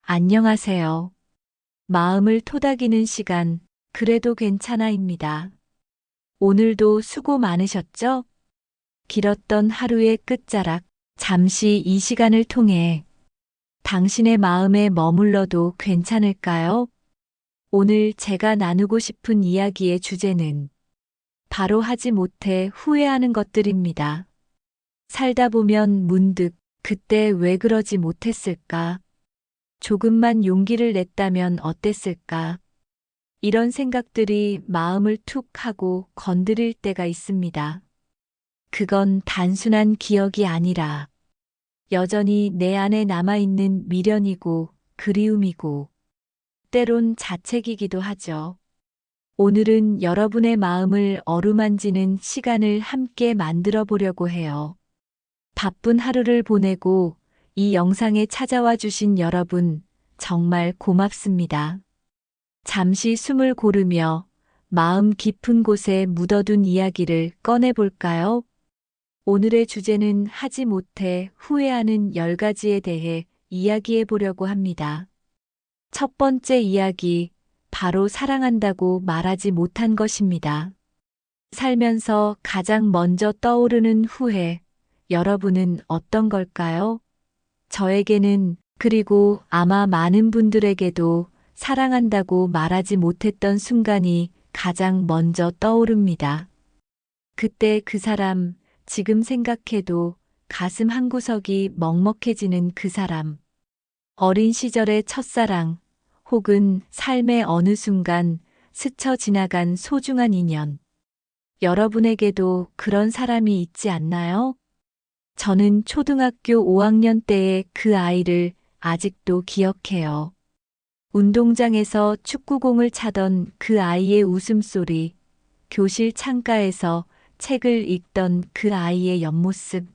안녕하세요. 마음을 토닥이는 시간, 그래도 괜찮아입니다. 오늘도 수고 많으셨죠? 길었던 하루의 끝자락, 잠시 이 시간을 통해 당신의 마음에 머물러도 괜찮을까요? 오늘 제가 나누고 싶은 이야기의 주제는 바로 하지 못해 후회하는 것들입니다. 살다 보면 문득 그때 왜 그러지 못했을까? 조금만 용기를 냈다면 어땠을까? 이런 생각들이 마음을 툭 하고 건드릴 때가 있습니다. 그건 단순한 기억이 아니라 여전히 내 안에 남아있는 미련이고 그리움이고 때론 자책이기도 하죠. 오늘은 여러분의 마음을 어루만지는 시간을 함께 만들어 보려고 해요. 바쁜 하루를 보내고 이 영상에 찾아와 주신 여러분, 정말 고맙습니다. 잠시 숨을 고르며 마음 깊은 곳에 묻어둔 이야기를 꺼내볼까요? 오늘의 주제는 하지 못해 후회하는 10가지에 대해 이야기해 보려고 합니다. 첫 번째 이야기, 바로 사랑한다고 말하지 못한 것입니다. 살면서 가장 먼저 떠오르는 후회, 여러분은 어떤 걸까요? 저에게는, 그리고 아마 많은 분들에게도 사랑한다고 말하지 못했던 순간이 가장 먼저 떠오릅니다. 그때 그 사람, 지금 생각해도 가슴 한구석이 먹먹해지는 그 사람. 어린 시절의 첫사랑, 혹은 삶의 어느 순간 스쳐 지나간 소중한 인연. 여러분에게도 그런 사람이 있지 않나요? 저는 초등학교 5학년 때의 그 아이를 아직도 기억해요. 운동장에서 축구공을 차던 그 아이의 웃음소리, 교실 창가에서 책을 읽던 그 아이의 옆모습.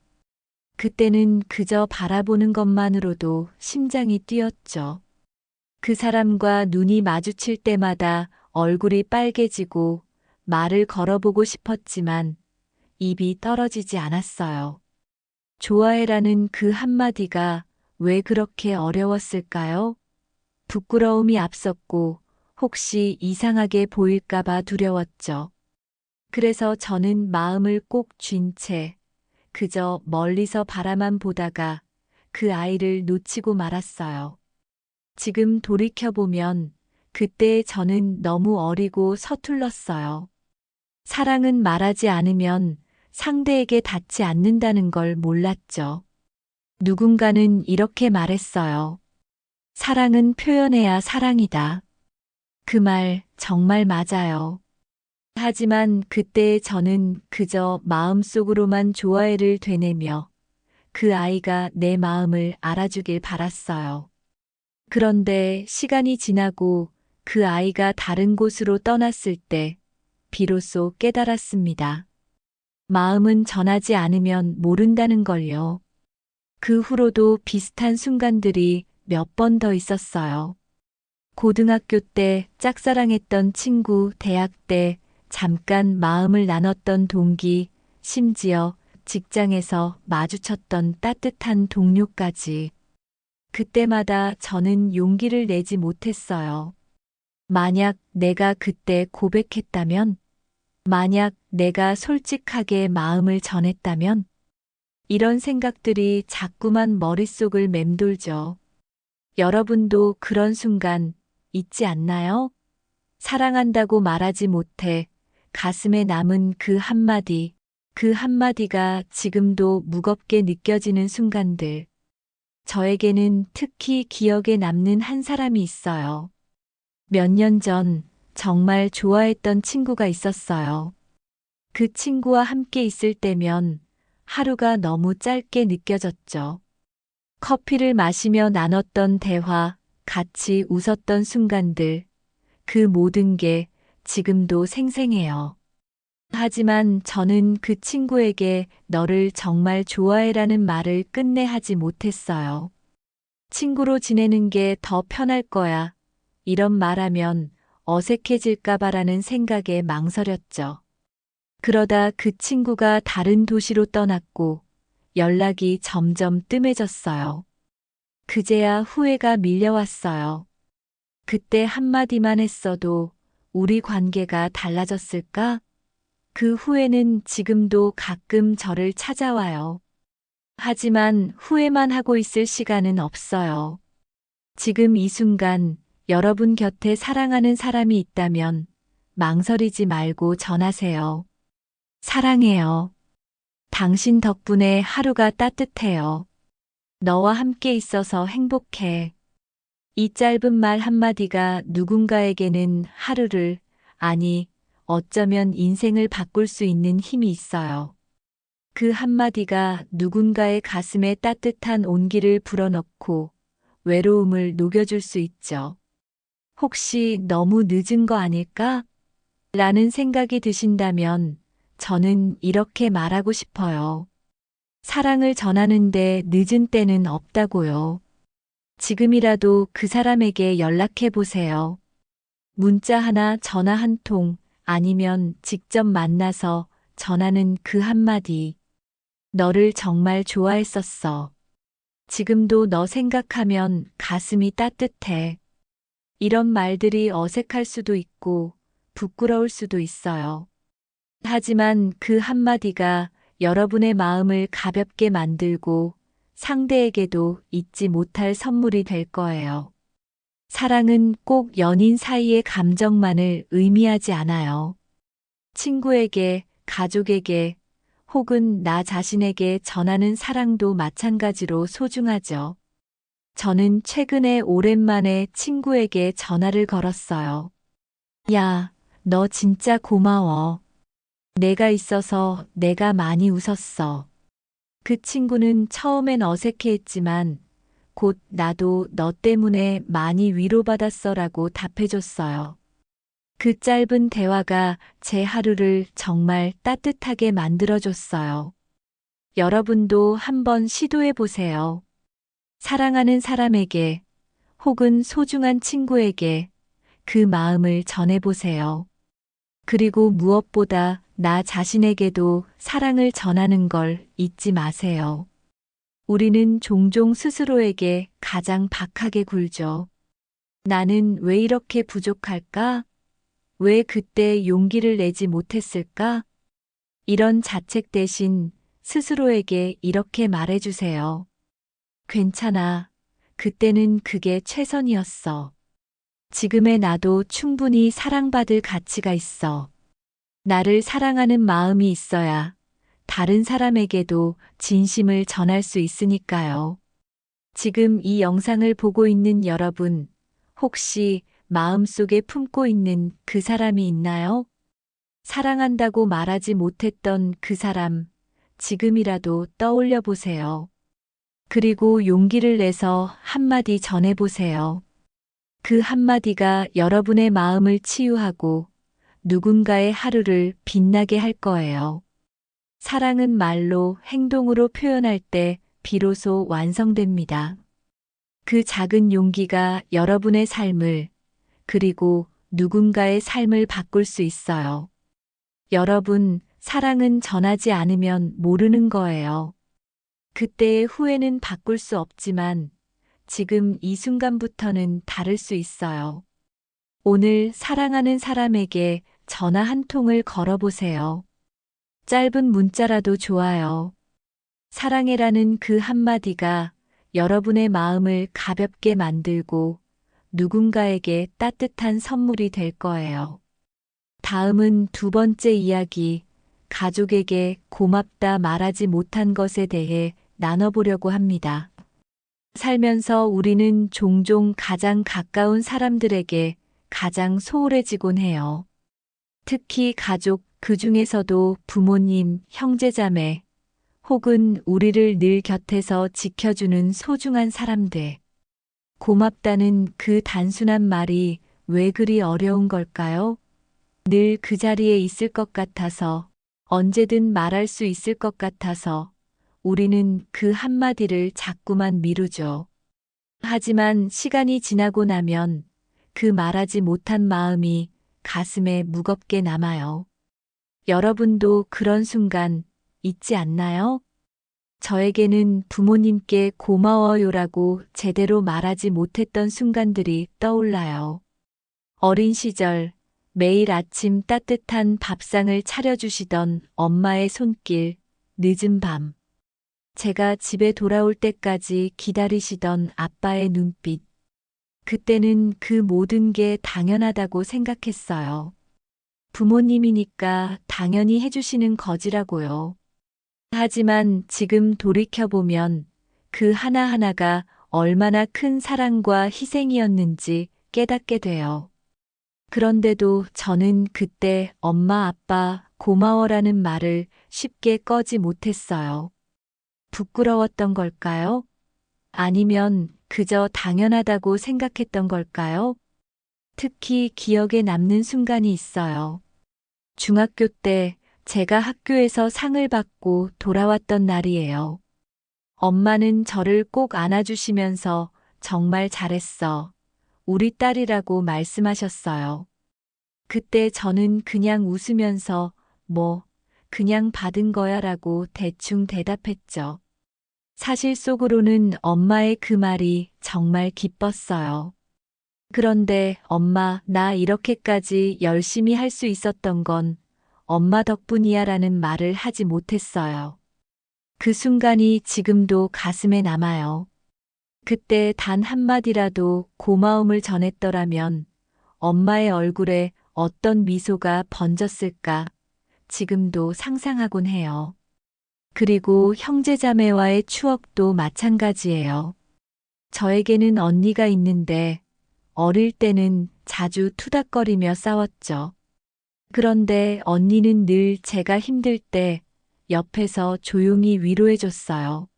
그때는 그저 바라보는 것만으로도 심장이 뛰었죠. 그 사람과 눈이 마주칠 때마다 얼굴이 빨개지고 말을 걸어보고 싶었지만 입이 떨어지지 않았어요. 좋아해라는 그 한마디가 왜 그렇게 어려웠을까요? 부끄러움이 앞섰고 혹시 이상하게 보일까봐 두려웠죠. 그래서 저는 마음을 꼭 쥔 채 그저 멀리서 바라만 보다가 그 아이를 놓치고 말았어요. 지금 돌이켜보면 그때의 저는 너무 어리고 서툴렀어요. 사랑은 말하지 않으면 상대에게 닿지 않는다는 걸 몰랐죠. 누군가는 이렇게 말했어요. 사랑은 표현해야 사랑이다. 그 말 정말 맞아요. 하지만 그때의 저는 그저 마음속으로만 좋아해를 되뇌며 그 아이가 내 마음을 알아주길 바랐어요. 그런데 시간이 지나고 그 아이가 다른 곳으로 떠났을 때 비로소 깨달았습니다. 마음은 전하지 않으면 모른다는 걸요. 그 후로도 비슷한 순간들이 몇 번 더 있었어요. 고등학교 때 짝사랑했던 친구, 대학 때 잠깐 마음을 나눴던 동기, 심지어 직장에서 마주쳤던 따뜻한 동료까지. 그때마다 저는 용기를 내지 못했어요. 만약 내가 그때 고백했다면, 만약 내가 솔직하게 마음을 전했다면, 이런 생각들이 자꾸만 머릿속을 맴돌죠. 여러분도 그런 순간 있지 않나요? 사랑한다고 말하지 못해 가슴에 남은 그 한마디가 지금도 무겁게 느껴지는 순간들. 저에게는 특히 기억에 남는 한 사람이 있어요. 몇 년 전 정말 좋아했던 친구가 있었어요. 그 친구와 함께 있을 때면 하루가 너무 짧게 느껴졌죠. 커피를 마시며 나눴던 대화, 같이 웃었던 순간들, 그 모든 게 지금도 생생해요. 하지만 저는 그 친구에게 너를 정말 좋아해라는 말을 끝내 하지 못했어요. 친구로 지내는 게 더 편할 거야. 이런 말하면 어색해질까봐라는 생각에 망설였죠. 그러다 그 친구가 다른 도시로 떠났고 연락이 점점 뜸해졌어요. 그제야 후회가 밀려왔어요. 그때 한마디만 했어도 우리 관계가 달라졌을까? 그 후회는 지금도 가끔 저를 찾아와요. 하지만 후회만 하고 있을 시간은 없어요. 지금 이 순간 여러분 곁에 사랑하는 사람이 있다면 망설이지 말고 전하세요. 사랑해요. 당신 덕분에 하루가 따뜻해요. 너와 함께 있어서 행복해. 이 짧은 말 한마디가 누군가에게는 하루를, 아니, 어쩌면 인생을 바꿀 수 있는 힘이 있어요. 그 한마디가 누군가의 가슴에 따뜻한 온기를 불어넣고 외로움을 녹여줄 수 있죠. 혹시 너무 늦은 거 아닐까? 라는 생각이 드신다면 저는 이렇게 말하고 싶어요. 사랑을 전하는데 늦은 때는 없다고요. 지금이라도 그 사람에게 연락해 보세요. 문자 하나, 전화 한 통, 아니면 직접 만나서 전하는 그 한마디. 너를 정말 좋아했었어. 지금도 너 생각하면 가슴이 따뜻해. 이런 말들이 어색할 수도 있고 부끄러울 수도 있어요. 하지만 그 한마디가 여러분의 마음을 가볍게 만들고 상대에게도 잊지 못할 선물이 될 거예요. 사랑은 꼭 연인 사이의 감정만을 의미하지 않아요. 친구에게, 가족에게, 혹은 나 자신에게 전하는 사랑도 마찬가지로 소중하죠. 저는 최근에 오랜만에 친구에게 전화를 걸었어요. 야, 너 진짜 고마워. 내가 있어서 내가 많이 웃었어. 그 친구는 처음엔 어색해했지만 곧 나도 너 때문에 많이 위로받았어라고 답해줬어요. 그 짧은 대화가 제 하루를 정말 따뜻하게 만들어줬어요. 여러분도 한번 시도해 보세요. 사랑하는 사람에게 혹은 소중한 친구에게 그 마음을 전해보세요. 그리고 무엇보다 나 자신에게도 사랑을 전하는 걸 잊지 마세요. 우리는 종종 스스로에게 가장 박하게 굴죠. 나는 왜 이렇게 부족할까? 왜 그때 용기를 내지 못했을까? 이런 자책 대신 스스로에게 이렇게 말해주세요. 괜찮아. 그때는 그게 최선이었어. 지금의 나도 충분히 사랑받을 가치가 있어. 나를 사랑하는 마음이 있어야 다른 사람에게도 진심을 전할 수 있으니까요. 지금 이 영상을 보고 있는 여러분, 혹시 마음속에 품고 있는 그 사람이 있나요? 사랑한다고 말하지 못했던 그 사람, 지금이라도 떠올려 보세요. 그리고 용기를 내서 한마디 전해보세요. 그 한마디가 여러분의 마음을 치유하고 누군가의 하루를 빛나게 할 거예요. 사랑은 말로, 행동으로 표현할 때 비로소 완성됩니다. 그 작은 용기가 여러분의 삶을, 그리고 누군가의 삶을 바꿀 수 있어요. 여러분, 사랑은 전하지 않으면 모르는 거예요. 그때의 후회는 바꿀 수 없지만 지금 이 순간부터는 다를 수 있어요. 오늘 사랑하는 사람에게 전화 한 통을 걸어보세요. 짧은 문자라도 좋아요. 사랑해라는 그 한마디가 여러분의 마음을 가볍게 만들고 누군가에게 따뜻한 선물이 될 거예요. 다음은 두 번째 이야기, 가족에게 고맙다 말하지 못한 것에 대해 나눠보려고 합니다. 살면서 우리는 종종 가장 가까운 사람들에게 가장 소홀해지곤 해요. 특히 가족, 그 중에서도 부모님, 형제자매, 혹은 우리를 늘 곁에서 지켜주는 소중한 사람들. 고맙다는 그 단순한 말이 왜 그리 어려운 걸까요? 늘 그 자리에 있을 것 같아서, 언제든 말할 수 있을 것 같아서, 우리는 그 한마디를 자꾸만 미루죠. 하지만 시간이 지나고 나면 그 말하지 못한 마음이 가슴에 무겁게 남아요. 여러분도 그런 순간 있지 않나요? 저에게는 부모님께 고마워요라고 제대로 말하지 못했던 순간들이 떠올라요. 어린 시절 매일 아침 따뜻한 밥상을 차려주시던 엄마의 손길, 늦은 밤. 제가 집에 돌아올 때까지 기다리시던 아빠의 눈빛. 그때는 그 모든 게 당연하다고 생각했어요. 부모님이니까 당연히 해주시는 거지라고요. 하지만 지금 돌이켜보면 그 하나하나가 얼마나 큰 사랑과 희생이었는지 깨닫게 돼요. 그런데도 저는 그때 엄마, 아빠, 고마워라는 말을 쉽게 꺼지 못했어요. 부끄러웠던 걸까요? 아니면 그저 당연하다고 생각했던 걸까요? 특히 기억에 남는 순간이 있어요. 중학교 때 제가 학교에서 상을 받고 돌아왔던 날이에요. 엄마는 저를 꼭 안아주시면서 정말 잘했어. 우리 딸이라고 말씀하셨어요. 그때 저는 그냥 웃으면서 그냥 받은 거야 라고 대충 대답했죠. 사실 속으로는 엄마의 그 말이 정말 기뻤어요. 그런데 엄마, 나 이렇게까지 열심히 할 수 있었던 건 엄마 덕분이야 라는 말을 하지 못했어요. 그 순간이 지금도 가슴에 남아요. 그때 단 한마디라도 고마움을 전했더라면 엄마의 얼굴에 어떤 미소가 번졌을까 지금도 상상하곤 해요. 그리고 형제자매와의 추억도 마찬가지예요. 저에게는 언니가 있는데 어릴 때는 자주 투닥거리며 싸웠죠. 그런데 언니는 늘 제가 힘들 때 옆에서 조용히 위로해줬어요.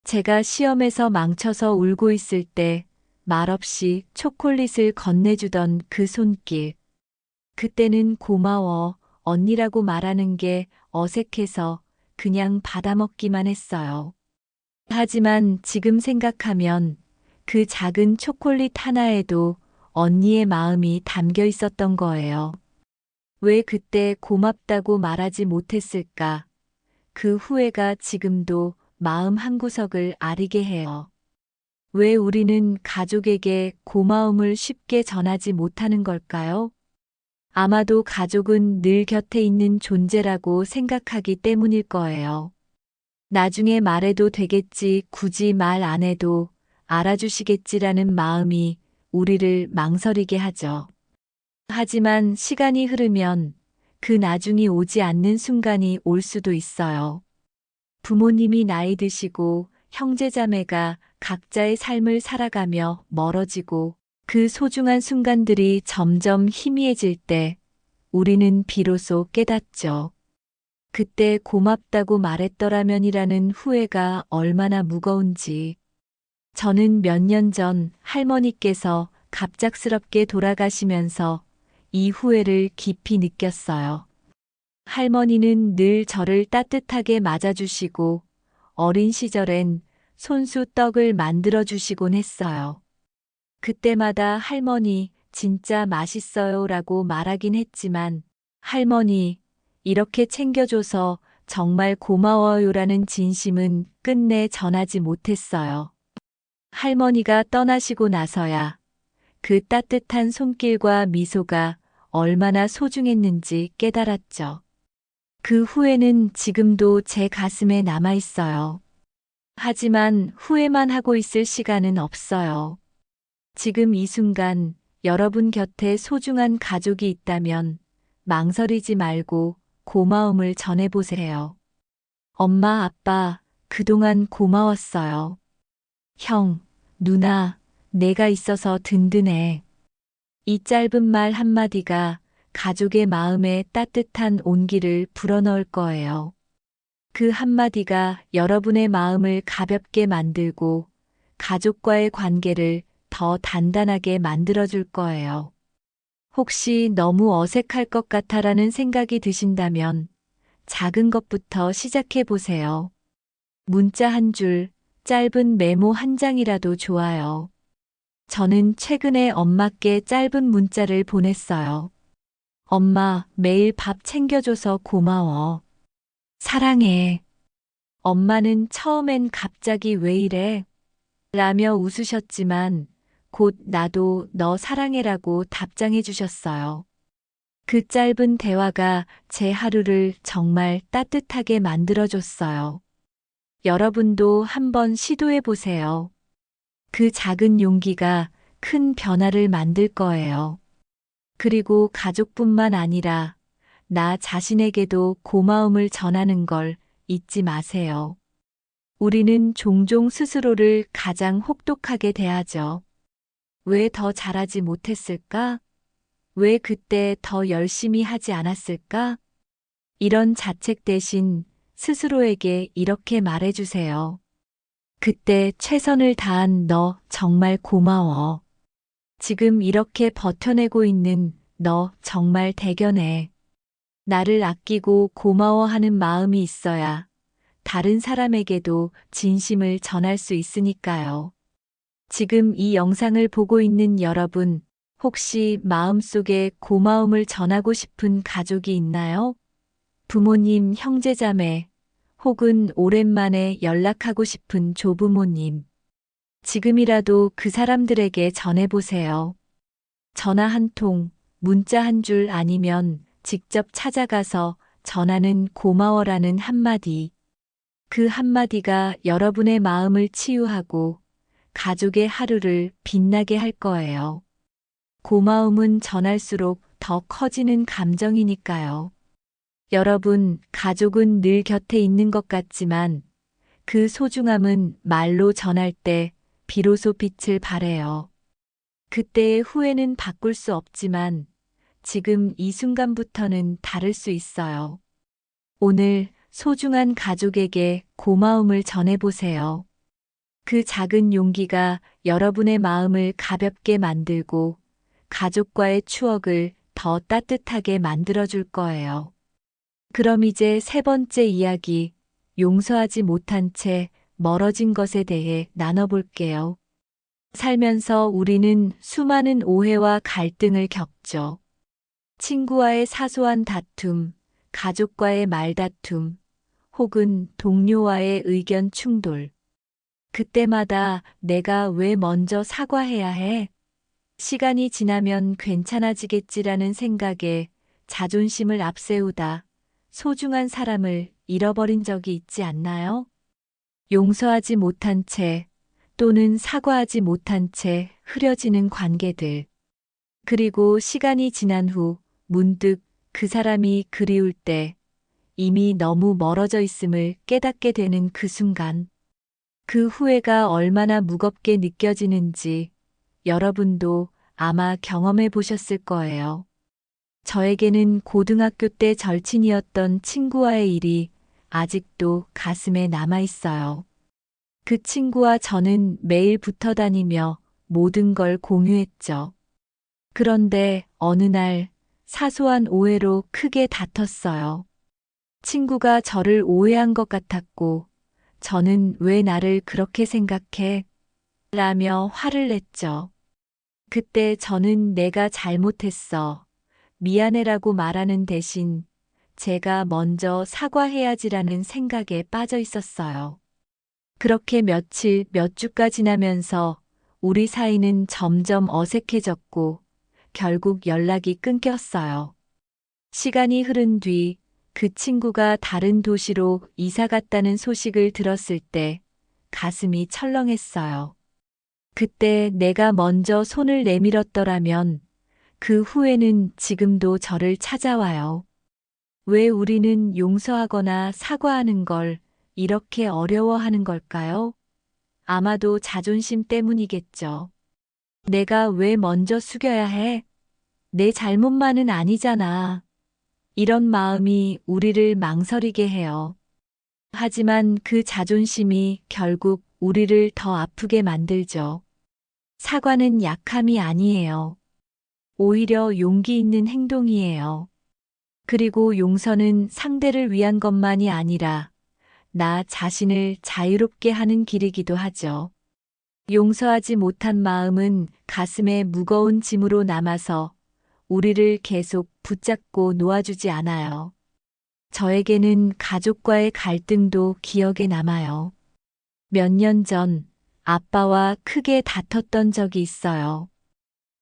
제가 시험에서 망쳐서 울고 있을 때 말없이 초콜릿을 건네주던 그 손길. 그때는 고마워, 언니라고 말하는 게 어색해서 그냥 받아먹기만 했어요. 하지만 지금 생각하면 그 작은 초콜릿 하나에도 언니의 마음이 담겨 있었던 거예요. 왜 그때 고맙다고 말하지 못했을까? 그 후회가 지금도 마음 한구석을 아리게 해요. 왜 우리는 가족에게 고마움을 쉽게 전하지 못하는 걸까요? 아마도 가족은 늘 곁에 있는 존재라고 생각하기 때문일 거예요. 나중에 말해도 되겠지, 굳이 말 안 해도 알아주시겠지라는 마음이 우리를 망설이게 하죠. 하지만 시간이 흐르면 그 나중이 오지 않는 순간이 올 수도 있어요. 부모님이 나이 드시고 형제자매가 각자의 삶을 살아가며 멀어지고 그 소중한 순간들이 점점 희미해질 때 우리는 비로소 깨닫죠. 그때 고맙다고 말했더라면이라는 후회가 얼마나 무거운지. 저는 몇 년 전 할머니께서 갑작스럽게 돌아가시면서 이 후회를 깊이 느꼈어요. 할머니는 늘 저를 따뜻하게 맞아주시고 어린 시절엔 손수 떡을 만들어 주시곤 했어요. 그때마다 할머니 진짜 맛있어요 라고 말하긴 했지만 할머니 이렇게 챙겨줘서 정말 고마워요라는 진심은 끝내 전하지 못했어요. 할머니가 떠나시고 나서야 그 따뜻한 손길과 미소가 얼마나 소중했는지 깨달았죠. 그 후회는 지금도 제 가슴에 남아 있어요. 하지만 후회만 하고 있을 시간은 없어요. 지금 이 순간 여러분 곁에 소중한 가족이 있다면 망설이지 말고 고마움을 전해보세요. 엄마, 아빠, 그동안 고마웠어요. 형, 누나, 내가 있어서 든든해. 이 짧은 말 한마디가 가족의 마음에 따뜻한 온기를 불어넣을 거예요. 그 한마디가 여러분의 마음을 가볍게 만들고 가족과의 관계를 더 단단하게 만들어줄 거예요. 혹시 너무 어색할 것 같아라는 생각이 드신다면 작은 것부터 시작해 보세요. 문자 한 줄, 짧은 메모 한 장이라도 좋아요. 저는 최근에 엄마께 짧은 문자를 보냈어요. 엄마, 매일 밥 챙겨줘서 고마워. 사랑해. 엄마는 처음엔 갑자기 왜 이래? 라며 웃으셨지만 곧 나도 너 사랑해라고 답장해 주셨어요. 그 짧은 대화가 제 하루를 정말 따뜻하게 만들어줬어요. 여러분도 한번 시도해 보세요. 그 작은 용기가 큰 변화를 만들 거예요. 그리고 가족뿐만 아니라 나 자신에게도 고마움을 전하는 걸 잊지 마세요. 우리는 종종 스스로를 가장 혹독하게 대하죠. 왜 더 잘하지 못했을까? 왜 그때 더 열심히 하지 않았을까? 이런 자책 대신 스스로에게 이렇게 말해주세요. 그때 최선을 다한 너 정말 고마워. 지금 이렇게 버텨내고 있는 너 정말 대견해. 나를 아끼고 고마워하는 마음이 있어야 다른 사람에게도 진심을 전할 수 있으니까요. 지금 이 영상을 보고 있는 여러분, 혹시 마음속에 고마움을 전하고 싶은 가족이 있나요? 부모님, 형제자매, 혹은 오랜만에 연락하고 싶은 조부모님. 지금이라도 그 사람들에게 전해보세요. 전화 한 통, 문자 한 줄 아니면 직접 찾아가서 전하는 고마워라는 한마디. 그 한마디가 여러분의 마음을 치유하고 가족의 하루를 빛나게 할 거예요. 고마움은 전할수록 더 커지는 감정이니까요. 여러분, 가족은 늘 곁에 있는 것 같지만 그 소중함은 말로 전할 때 비로소 빛을 발해요. 그때의 후회는 바꿀 수 없지만 지금 이 순간부터는 다를 수 있어요. 오늘 소중한 가족에게 고마움을 전해보세요. 그 작은 용기가 여러분의 마음을 가볍게 만들고 가족과의 추억을 더 따뜻하게 만들어줄 거예요. 그럼 이제 세 번째 이야기, 용서하지 못한 채 멀어진 것에 대해 나눠볼게요. 살면서 우리는 수많은 오해와 갈등을 겪죠. 친구와의 사소한 다툼, 가족과의 말다툼, 혹은 동료와의 의견 충돌. 그때마다 내가 왜 먼저 사과해야 해? 시간이 지나면 괜찮아지겠지라는 생각에 자존심을 앞세우다 소중한 사람을 잃어버린 적이 있지 않나요? 용서하지 못한 채 또는 사과하지 못한 채 흐려지는 관계들. 그리고 시간이 지난 후 문득 그 사람이 그리울 때 이미 너무 멀어져 있음을 깨닫게 되는 그 순간. 그 후회가 얼마나 무겁게 느껴지는지 여러분도 아마 경험해 보셨을 거예요. 저에게는 고등학교 때 절친이었던 친구와의 일이 아직도 가슴에 남아 있어요. 그 친구와 저는 매일 붙어 다니며 모든 걸 공유했죠. 그런데 어느 날 사소한 오해로 크게 다퉜어요. 친구가 저를 오해한 것 같았고, 저는 왜 나를 그렇게 생각해? 라며 화를 냈죠. 그때 저는 내가 잘못했어. 미안해라고 말하는 대신 제가 먼저 사과해야지라는 생각에 빠져 있었어요. 그렇게 며칠, 몇 주가 지나면서 우리 사이는 점점 어색해졌고 결국 연락이 끊겼어요. 시간이 흐른 뒤 그 친구가 다른 도시로 이사 갔다는 소식을 들었을 때 가슴이 철렁했어요. 그때 내가 먼저 손을 내밀었더라면 그 후회는 지금도 저를 찾아와요. 왜 우리는 용서하거나 사과하는 걸 이렇게 어려워하는 걸까요? 아마도 자존심 때문이겠죠. 내가 왜 먼저 숙여야 해? 내 잘못만은 아니잖아. 이런 마음이 우리를 망설이게 해요. 하지만 그 자존심이 결국 우리를 더 아프게 만들죠. 사과는 약함이 아니에요. 오히려 용기 있는 행동이에요. 그리고 용서는 상대를 위한 것만이 아니라 나 자신을 자유롭게 하는 길이기도 하죠. 용서하지 못한 마음은 가슴에 무거운 짐으로 남아서 우리를 계속 붙잡고 놓아주지 않아요. 저에게는 가족과의 갈등도 기억에 남아요. 몇 년 전 아빠와 크게 다퉜던 적이 있어요.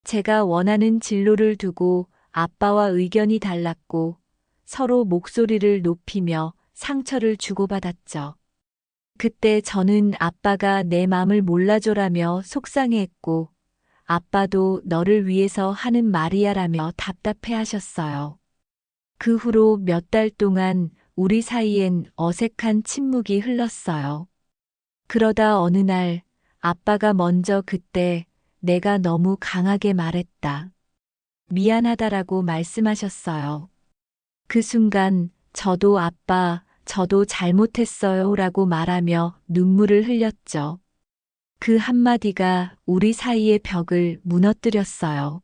제가 원하는 진로를 두고 아빠와 의견이 달랐고 서로 목소리를 높이며 상처를 주고받았죠. 그때 저는 아빠가 내 마음을 몰라줘라며 속상해했고 아빠도 너를 위해서 하는 말이야라며 답답해 하셨어요. 그 후로 몇 달 동안 우리 사이엔 어색한 침묵이 흘렀어요. 그러다 어느 날 아빠가 먼저 그때 내가 너무 강하게 말했다. 미안하다라고 말씀하셨어요. 그 순간 저도 아빠, 저도 잘못했어요 라고 말하며 눈물을 흘렸죠. 그 한마디가 우리 사이의 벽을 무너뜨렸어요.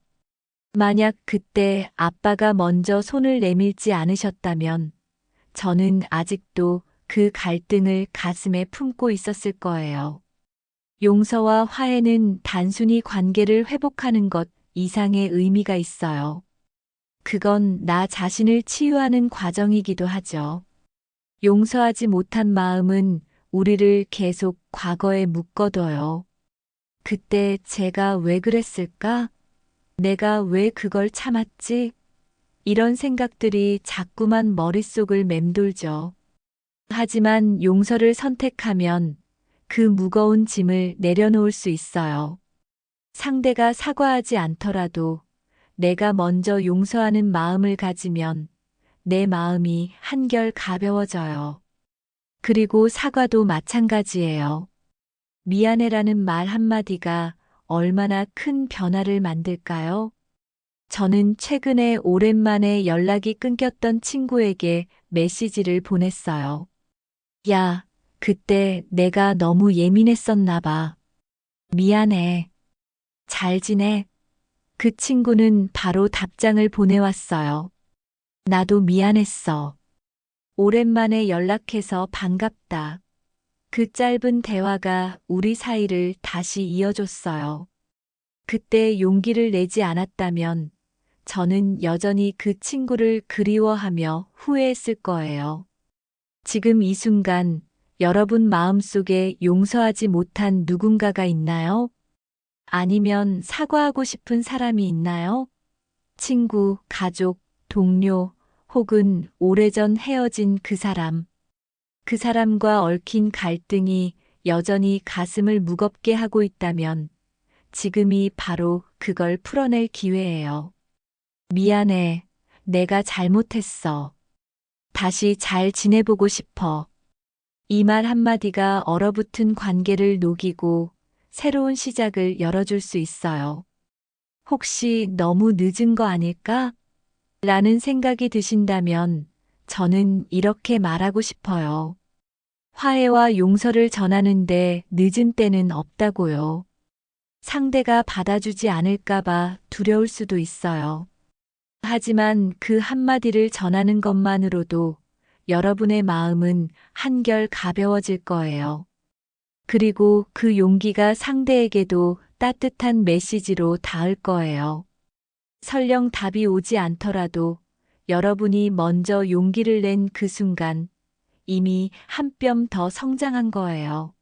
만약 그때 아빠가 먼저 손을 내밀지 않으셨다면 저는 아직도 그 갈등을 가슴에 품고 있었을 거예요. 용서와 화해는 단순히 관계를 회복하는 것 이상의 의미가 있어요. 그건 나 자신을 치유하는 과정이기도 하죠. 용서하지 못한 마음은 우리를 계속 과거에 묶어둬요. 그때 제가 왜 그랬을까? 내가 왜 그걸 참았지? 이런 생각들이 자꾸만 머릿속을 맴돌죠. 하지만 용서를 선택하면 그 무거운 짐을 내려놓을 수 있어요. 상대가 사과하지 않더라도 내가 먼저 용서하는 마음을 가지면 내 마음이 한결 가벼워져요. 그리고 사과도 마찬가지예요. 미안해라는 말 한마디가 얼마나 큰 변화를 만들까요? 저는 최근에 오랜만에 연락이 끊겼던 친구에게 메시지를 보냈어요. 야, 그때 내가 너무 예민했었나 봐. 미안해. 잘 지내? 그 친구는 바로 답장을 보내왔어요. 나도 미안했어. 오랜만에 연락해서 반갑다. 그 짧은 대화가 우리 사이를 다시 이어줬어요. 그때 용기를 내지 않았다면 저는 여전히 그 친구를 그리워하며 후회했을 거예요. 지금 이 순간 여러분 마음속에 용서하지 못한 누군가가 있나요? 아니면 사과하고 싶은 사람이 있나요? 친구, 가족, 동료, 혹은 오래전 헤어진 그 사람. 그 사람과 얽힌 갈등이 여전히 가슴을 무겁게 하고 있다면 지금이 바로 그걸 풀어낼 기회예요. 미안해. 내가 잘못했어. 다시 잘 지내보고 싶어. 이 말 한마디가 얼어붙은 관계를 녹이고 새로운 시작을 열어줄 수 있어요. 혹시 너무 늦은 거 아닐까? 라는 생각이 드신다면 저는 이렇게 말하고 싶어요. 화해와 용서를 전하는데 늦은 때는 없다고요. 상대가 받아주지 않을까봐 두려울 수도 있어요. 하지만 그 한마디를 전하는 것만으로도 여러분의 마음은 한결 가벼워질 거예요. 그리고 그 용기가 상대에게도 따뜻한 메시지로 닿을 거예요. 설령 답이 오지 않더라도 여러분이 먼저 용기를 낸 그 순간 이미 한 뼘 더 성장한 거예요.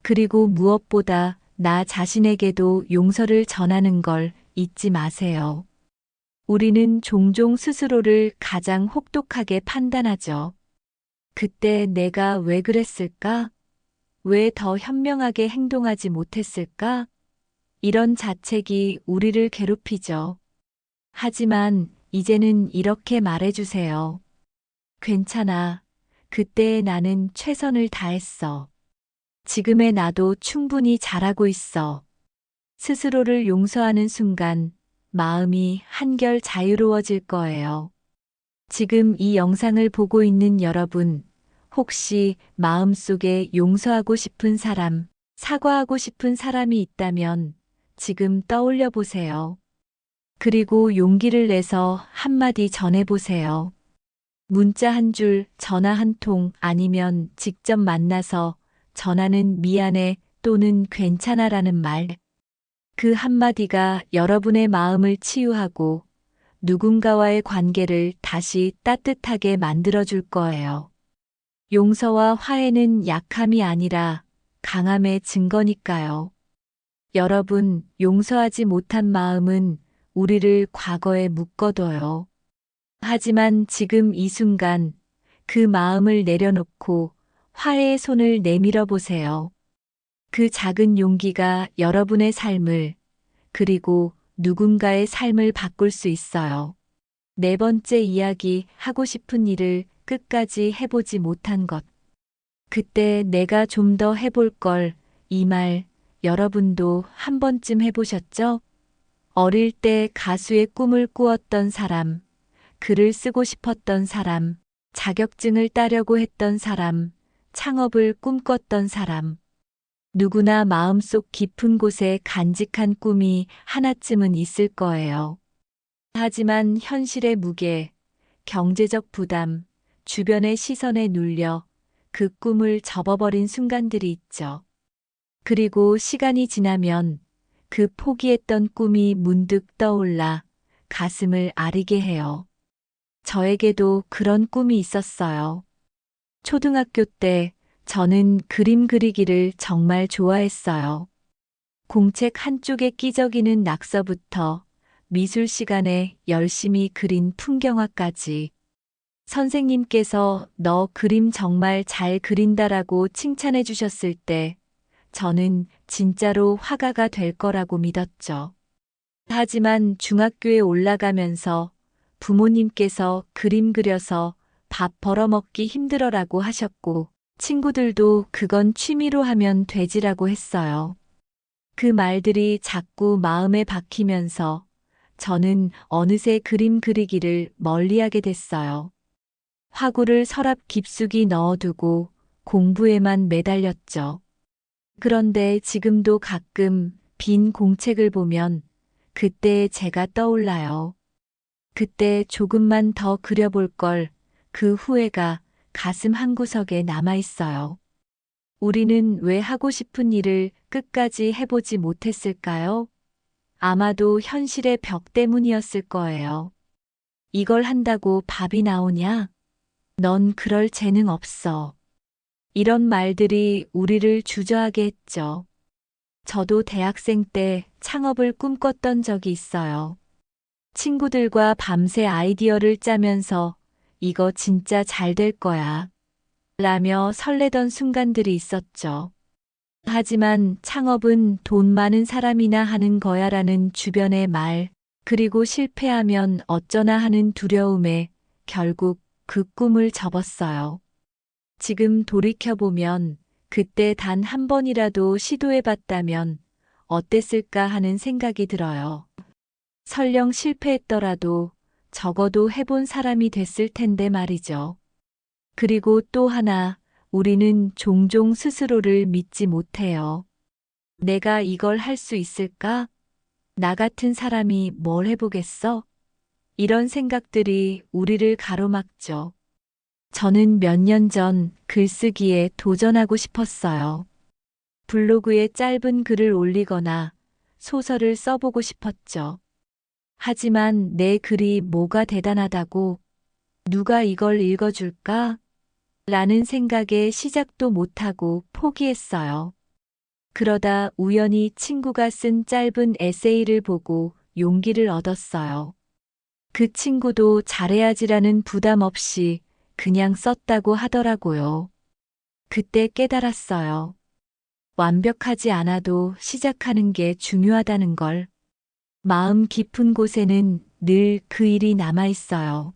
그리고 무엇보다 나 자신에게도 용서를 전하는 걸 잊지 마세요. 우리는 종종 스스로를 가장 혹독하게 판단하죠. 그때 내가 왜 그랬을까? 왜 더 현명하게 행동하지 못했을까? 이런 자책이 우리를 괴롭히죠. 하지만 이제는 이렇게 말해주세요. 괜찮아. 그때의 나는 최선을 다했어. 지금의 나도 충분히 잘하고 있어. 스스로를 용서하는 순간 마음이 한결 자유로워질 거예요. 지금 이 영상을 보고 있는 여러분, 혹시 마음속에 용서하고 싶은 사람, 사과하고 싶은 사람이 있다면 지금 떠올려 보세요. 그리고 용기를 내서 한마디 전해보세요. 문자 한 줄, 전화 한 통, 아니면 직접 만나서 전하는 미안해 또는 괜찮아라는 말. 그 한마디가 여러분의 마음을 치유하고 누군가와의 관계를 다시 따뜻하게 만들어줄 거예요. 용서와 화해는 약함이 아니라 강함의 증거니까요. 여러분, 용서하지 못한 마음은 우리를 과거에 묶어둬요. 하지만 지금 이 순간 그 마음을 내려놓고 화해의 손을 내밀어 보세요. 그 작은 용기가 여러분의 삶을, 그리고 누군가의 삶을 바꿀 수 있어요. 네 번째 이야기, 하고 싶은 일을 끝까지 해보지 못한 것. 그때 내가 좀 더 해볼 걸, 이 말, 여러분도 한 번쯤 해보셨죠? 어릴 때 가수의 꿈을 꾸었던 사람, 글을 쓰고 싶었던 사람, 자격증을 따려고 했던 사람, 창업을 꿈꿨던 사람. 누구나 마음속 깊은 곳에 간직한 꿈이 하나쯤은 있을 거예요. 하지만 현실의 무게, 경제적 부담, 주변의 시선에 눌려 그 꿈을 접어버린 순간들이 있죠. 그리고 시간이 지나면 그 포기했던 꿈이 문득 떠올라 가슴을 아리게 해요. 저에게도 그런 꿈이 있었어요. 초등학교 때 저는 그림 그리기를 정말 좋아했어요. 공책 한쪽에 끼적이는 낙서부터 미술 시간에 열심히 그린 풍경화까지. 선생님께서 너 그림 정말 잘 그린다라고 칭찬해 주셨을 때 저는 진짜로 화가가 될 거라고 믿었죠. 하지만 중학교에 올라가면서 부모님께서 그림 그려서 밥 벌어먹기 힘들어라고 하셨고, 친구들도 그건 취미로 하면 되지라고 했어요. 그 말들이 자꾸 마음에 박히면서 저는 어느새 그림 그리기를 멀리하게 됐어요. 화구를 서랍 깊숙이 넣어두고 공부에만 매달렸죠. 그런데 지금도 가끔 빈 공책을 보면 그때의 제가 떠올라요. 그때 조금만 더 그려볼 걸, 그 후회가 가슴 한구석에 남아있어요. 우리는 왜 하고 싶은 일을 끝까지 해보지 못했을까요? 아마도 현실의 벽 때문이었을 거예요. 이걸 한다고 밥이 나오냐? 넌 그럴 재능 없어. 이런 말들이 우리를 주저하게 했죠. 저도 대학생 때 창업을 꿈꿨던 적이 있어요. 친구들과 밤새 아이디어를 짜면서 이거 진짜 잘 될 거야 라며 설레던 순간들이 있었죠. 하지만 창업은 돈 많은 사람이나 하는 거야라는 주변의 말, 그리고 실패하면 어쩌나 하는 두려움에 결국 그 꿈을 접었어요. 지금 돌이켜보면 그때 단 한 번이라도 시도해봤다면 어땠을까 하는 생각이 들어요. 설령 실패했더라도 적어도 해본 사람이 됐을 텐데 말이죠. 그리고 또 하나, 우리는 종종 스스로를 믿지 못해요. 내가 이걸 할 수 있을까? 나 같은 사람이 뭘 해보겠어? 이런 생각들이 우리를 가로막죠. 저는 몇 년 전 글쓰기에 도전하고 싶었어요. 블로그에 짧은 글을 올리거나 소설을 써보고 싶었죠. 하지만 내 글이 뭐가 대단하다고, 누가 이걸 읽어줄까? 라는 생각에 시작도 못하고 포기했어요. 그러다 우연히 친구가 쓴 짧은 에세이를 보고 용기를 얻었어요. 그 친구도 잘해야지라는 부담 없이 그냥 썼다고 하더라고요. 그때 깨달았어요. 완벽하지 않아도 시작하는 게 중요하다는 걸. 마음 깊은 곳에는 늘 그 일이 남아 있어요.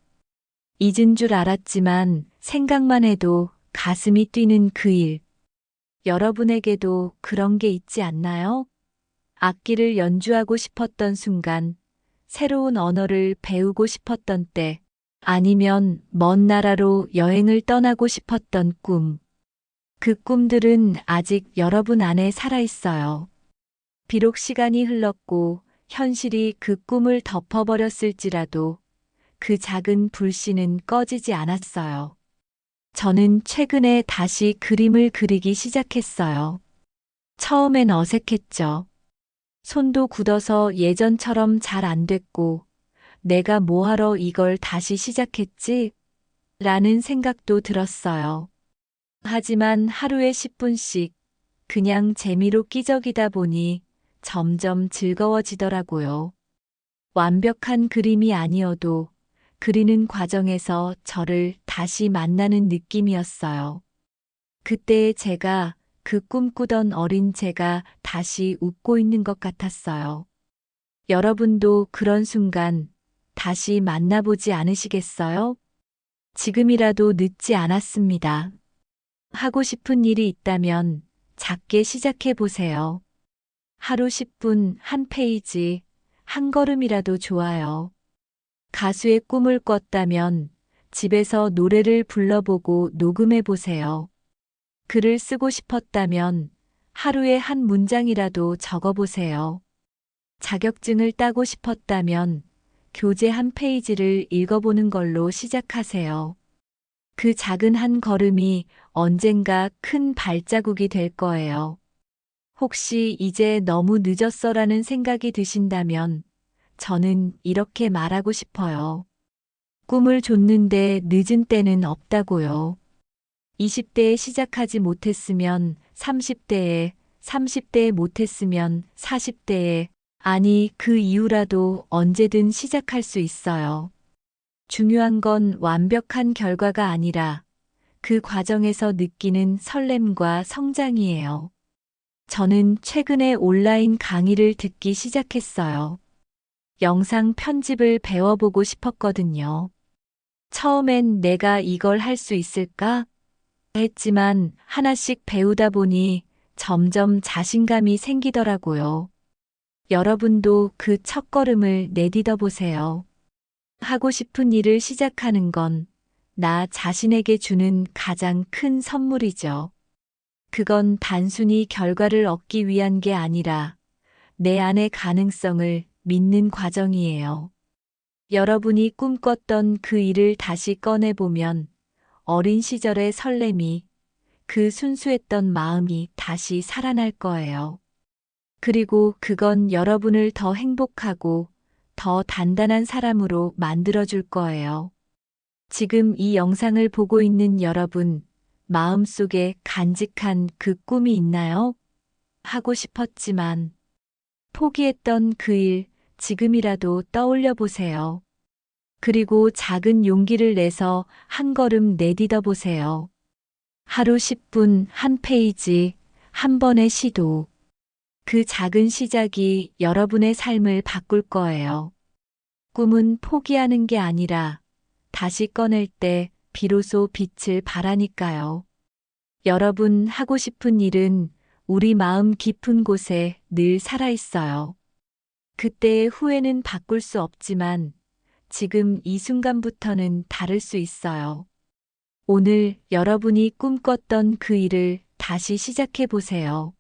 잊은 줄 알았지만 생각만 해도 가슴이 뛰는 그 일. 여러분에게도 그런 게 있지 않나요? 악기를 연주하고 싶었던 순간, 새로운 언어를 배우고 싶었던 때, 아니면 먼 나라로 여행을 떠나고 싶었던 꿈. 그 꿈들은 아직 여러분 안에 살아있어요. 비록 시간이 흘렀고 현실이 그 꿈을 덮어버렸을지라도 그 작은 불씨는 꺼지지 않았어요. 저는 최근에 다시 그림을 그리기 시작했어요. 처음엔 어색했죠. 손도 굳어서 예전처럼 잘 안 됐고, 내가 뭐하러 이걸 다시 시작했지? 라는 생각도 들었어요. 하지만 하루에 10분씩 그냥 재미로 끼적이다 보니 점점 즐거워지더라고요. 완벽한 그림이 아니어도 그리는 과정에서 저를 다시 만나는 느낌이었어요. 그때의 제가, 그 꿈꾸던 어린 제가 다시 웃고 있는 것 같았어요. 여러분도 그런 순간 다시 만나보지 않으시겠어요? 지금이라도 늦지 않았습니다. 하고 싶은 일이 있다면 작게 시작해 보세요. 하루 10분, 한 페이지, 한 걸음이라도 좋아요. 가수의 꿈을 꿨다면 집에서 노래를 불러보고 녹음해 보세요. 글을 쓰고 싶었다면 하루에 한 문장이라도 적어 보세요. 자격증을 따고 싶었다면 교재 한 페이지를 읽어보는 걸로 시작하세요. 그 작은 한 걸음이 언젠가 큰 발자국이 될 거예요. 혹시 이제 너무 늦었어라는 생각이 드신다면 저는 이렇게 말하고 싶어요. 꿈을 줬는데 늦은 때는 없다고요. 20대에 시작하지 못했으면 30대에, 30대에 못했으면 40대에, 아니 그 이후라도 언제든 시작할 수 있어요. 중요한 건 완벽한 결과가 아니라 그 과정에서 느끼는 설렘과 성장이에요. 저는 최근에 온라인 강의를 듣기 시작했어요. 영상 편집을 배워보고 싶었거든요. 처음엔 내가 이걸 할 수 있을까? 했지만 하나씩 배우다 보니 점점 자신감이 생기더라고요. 여러분도 그 첫걸음을 내딛어 보세요. 하고 싶은 일을 시작하는 건 나 자신에게 주는 가장 큰 선물이죠. 그건 단순히 결과를 얻기 위한 게 아니라 내 안의 가능성을 믿는 과정이에요. 여러분이 꿈꿨던 그 일을 다시 꺼내보면 어린 시절의 설렘이, 그 순수했던 마음이 다시 살아날 거예요. 그리고 그건 여러분을 더 행복하고 더 단단한 사람으로 만들어줄 거예요. 지금 이 영상을 보고 있는 여러분, 마음속에 간직한 그 꿈이 있나요? 하고 싶었지만 포기했던 그 일, 지금이라도 떠올려 보세요. 그리고 작은 용기를 내서 한 걸음 내딛어 보세요. 하루 10분, 한 페이지, 한 번의 시도. 그 작은 시작이 여러분의 삶을 바꿀 거예요. 꿈은 포기하는 게 아니라 다시 꺼낼 때 비로소 빛을 발하니까요. 여러분 하고 싶은 일은 우리 마음 깊은 곳에 늘 살아있어요. 그때의 후회는 바꿀 수 없지만 지금 이 순간부터는 다를 수 있어요. 오늘 여러분이 꿈꿨던 그 일을 다시 시작해 보세요.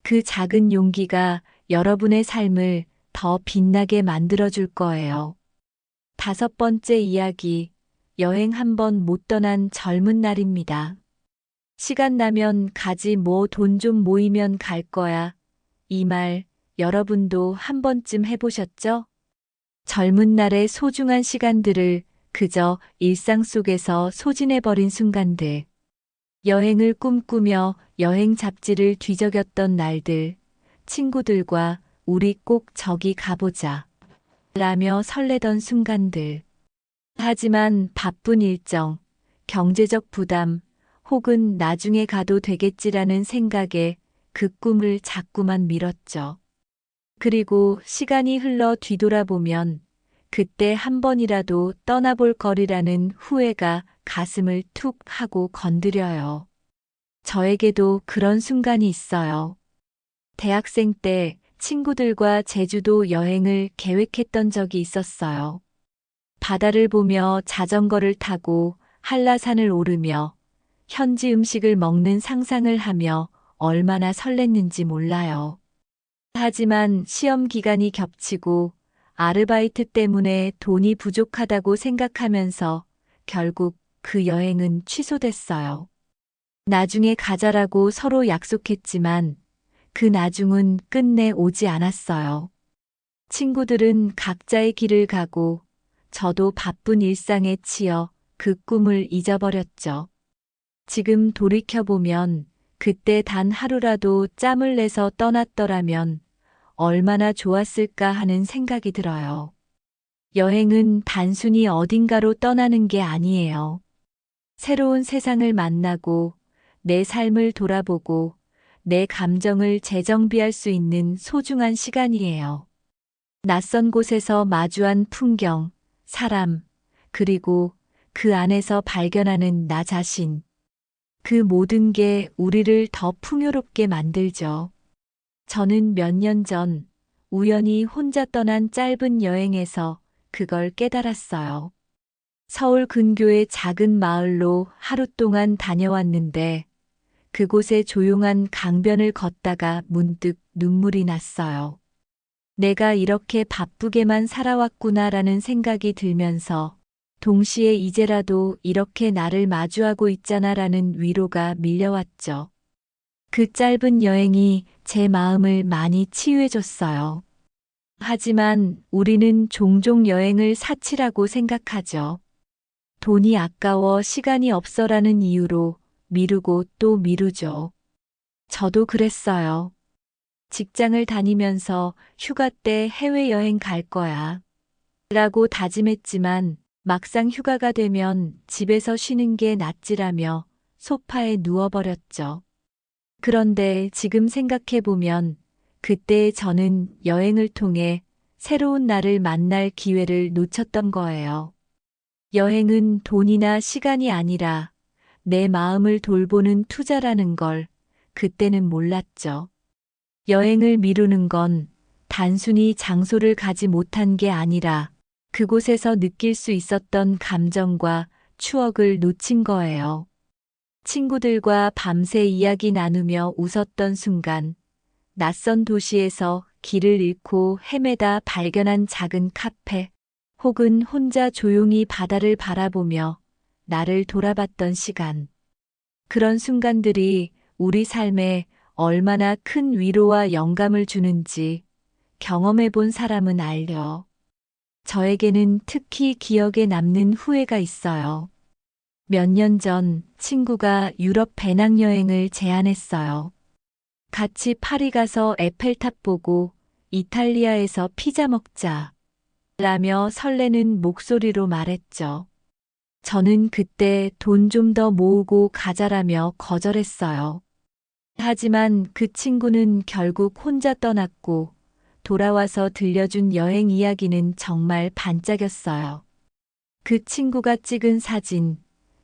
그 작은 용기가 여러분의 삶을 더 빛나게 만들어줄 거예요. 5번째 이야기, 여행 한 번 못 떠난 젊은 날입니다. 시간 나면 가지 뭐 돈 좀 모이면 갈 거야. 이 말 여러분도 한 번쯤 해보셨죠? 젊은 날의 소중한 시간들을 그저 일상 속에서 소진해버린 순간들. 여행을 꿈꾸며 여행 잡지를 뒤적였던 날들. 친구들과 우리 꼭 저기 가보자. 라며 설레던 순간들. 하지만 바쁜 일정, 경제적 부담, 혹은 나중에 가도 되겠지라는 생각에 그 꿈을 자꾸만 미뤘죠. 그리고 시간이 흘러 뒤돌아보면 그때 한 번이라도 떠나볼 거리라는 후회가 가슴을 툭 하고 건드려요. 저에게도 그런 순간이 있어요. 대학생 때 친구들과 제주도 여행을 계획했던 적이 있었어요. 바다를 보며 자전거를 타고 한라산을 오르며 현지 음식을 먹는 상상을 하며 얼마나 설렜는지 몰라요. 하지만 시험 기간이 겹치고 아르바이트 때문에 돈이 부족하다고 생각하면서 결국 그 여행은 취소됐어요. 나중에 가자라고 서로 약속했지만 그 나중은 끝내 오지 않았어요. 친구들은 각자의 길을 가고 저도 바쁜 일상에 치여 그 꿈을 잊어버렸죠. 지금 돌이켜보면 그때 단 하루라도 짬을 내서 떠났더라면 얼마나 좋았을까 하는 생각이 들어요. 여행은 단순히 어딘가로 떠나는 게 아니에요. 새로운 세상을 만나고 내 삶을 돌아보고 내 감정을 재정비할 수 있는 소중한 시간이에요. 낯선 곳에서 마주한 풍경, 사람, 그리고 그 안에서 발견하는 나 자신. 그 모든 게 우리를 더 풍요롭게 만들죠. 저는 몇 년 전 우연히 혼자 떠난 짧은 여행에서 그걸 깨달았어요. 서울 근교의 작은 마을로 하루 동안 다녀왔는데 그곳의 조용한 강변을 걷다가 문득 눈물이 났어요. 내가 이렇게 바쁘게만 살아왔구나라는 생각이 들면서 동시에 이제라도 이렇게 나를 마주하고 있잖아라는 위로가 밀려왔죠. 그 짧은 여행이 제 마음을 많이 치유해줬어요. 하지만 우리는 종종 여행을 사치라고 생각하죠. 돈이 아까워 시간이 없어라는 이유로 미루고 또 미루죠. 저도 그랬어요. 직장을 다니면서 휴가 때 해외여행 갈 거야 라고 다짐했지만 막상 휴가가 되면 집에서 쉬는 게 낫지라며 소파에 누워버렸죠. 그런데 지금 생각해보면 그때 저는 여행을 통해 새로운 나를 만날 기회를 놓쳤던 거예요. 여행은 돈이나 시간이 아니라 내 마음을 돌보는 투자라는 걸 그때는 몰랐죠. 여행을 미루는 건 단순히 장소를 가지 못한 게 아니라 그곳에서 느낄 수 있었던 감정과 추억을 놓친 거예요. 친구들과 밤새 이야기 나누며 웃었던 순간, 낯선 도시에서 길을 잃고 헤매다 발견한 작은 카페, 혹은 혼자 조용히 바다를 바라보며 나를 돌아봤던 시간. 그런 순간들이 우리 삶에 얼마나 큰 위로와 영감을 주는지 경험해 본 사람은 알려. 저에게는 특히 기억에 남는 후회가 있어요. 몇 년 전 친구가 유럽 배낭여행을 제안했어요. 같이 파리 가서 에펠탑 보고 이탈리아에서 피자 먹자 라며 설레는 목소리로 말했죠. 저는 그때 돈 좀 더 모으고 가자라며 거절했어요. 하지만 그 친구는 결국 혼자 떠났고 돌아와서 들려준 여행 이야기는 정말 반짝였어요. 그 친구가 찍은 사진,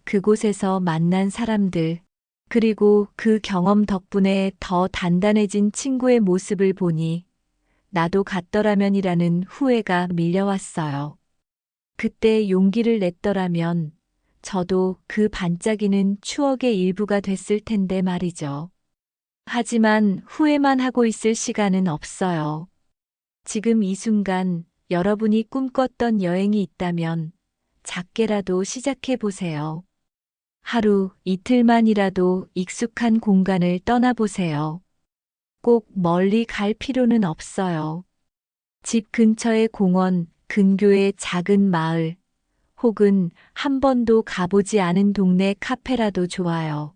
그곳에서 만난 사람들, 그리고 그 경험 덕분에 더 단단해진 친구의 모습을 보니 나도 갔더라면이라는 후회가 밀려왔어요. 그때 용기를 냈더라면 저도 그 반짝이는 추억의 일부가 됐을 텐데 말이죠. 하지만 후회만 하고 있을 시간은 없어요. 지금 이 순간 여러분이 꿈꿨던 여행이 있다면 작게라도 시작해 보세요. 하루, 이틀만이라도 익숙한 공간을 떠나보세요. 꼭 멀리 갈 필요는 없어요. 집 근처의 공원, 근교의 작은 마을, 혹은 한 번도 가보지 않은 동네 카페라도 좋아요.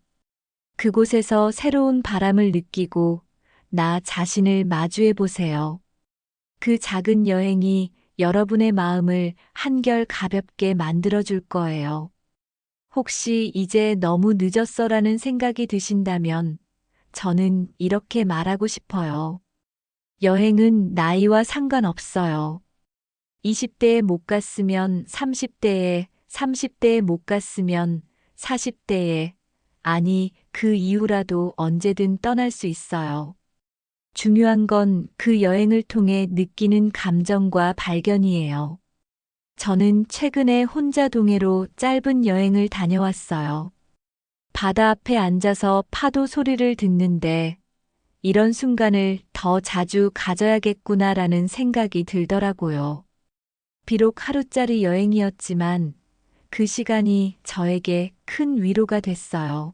그곳에서 새로운 바람을 느끼고 나 자신을 마주해 보세요. 그 작은 여행이 여러분의 마음을 한결 가볍게 만들어줄 거예요. 혹시 이제 너무 늦었어라는 생각이 드신다면 저는 이렇게 말하고 싶어요. 여행은 나이와 상관없어요. 20대에 못 갔으면 30대에, 30대에 못 갔으면 40대에, 아니 그 이후라도 언제든 떠날 수 있어요. 중요한 건 그 여행을 통해 느끼는 감정과 발견이에요. 저는 최근에 혼자 동해로 짧은 여행을 다녀왔어요. 바다 앞에 앉아서 파도 소리를 듣는데 이런 순간을 더 자주 가져야겠구나라는 생각이 들더라고요. 비록 하루짜리 여행이었지만 그 시간이 저에게 큰 위로가 됐어요.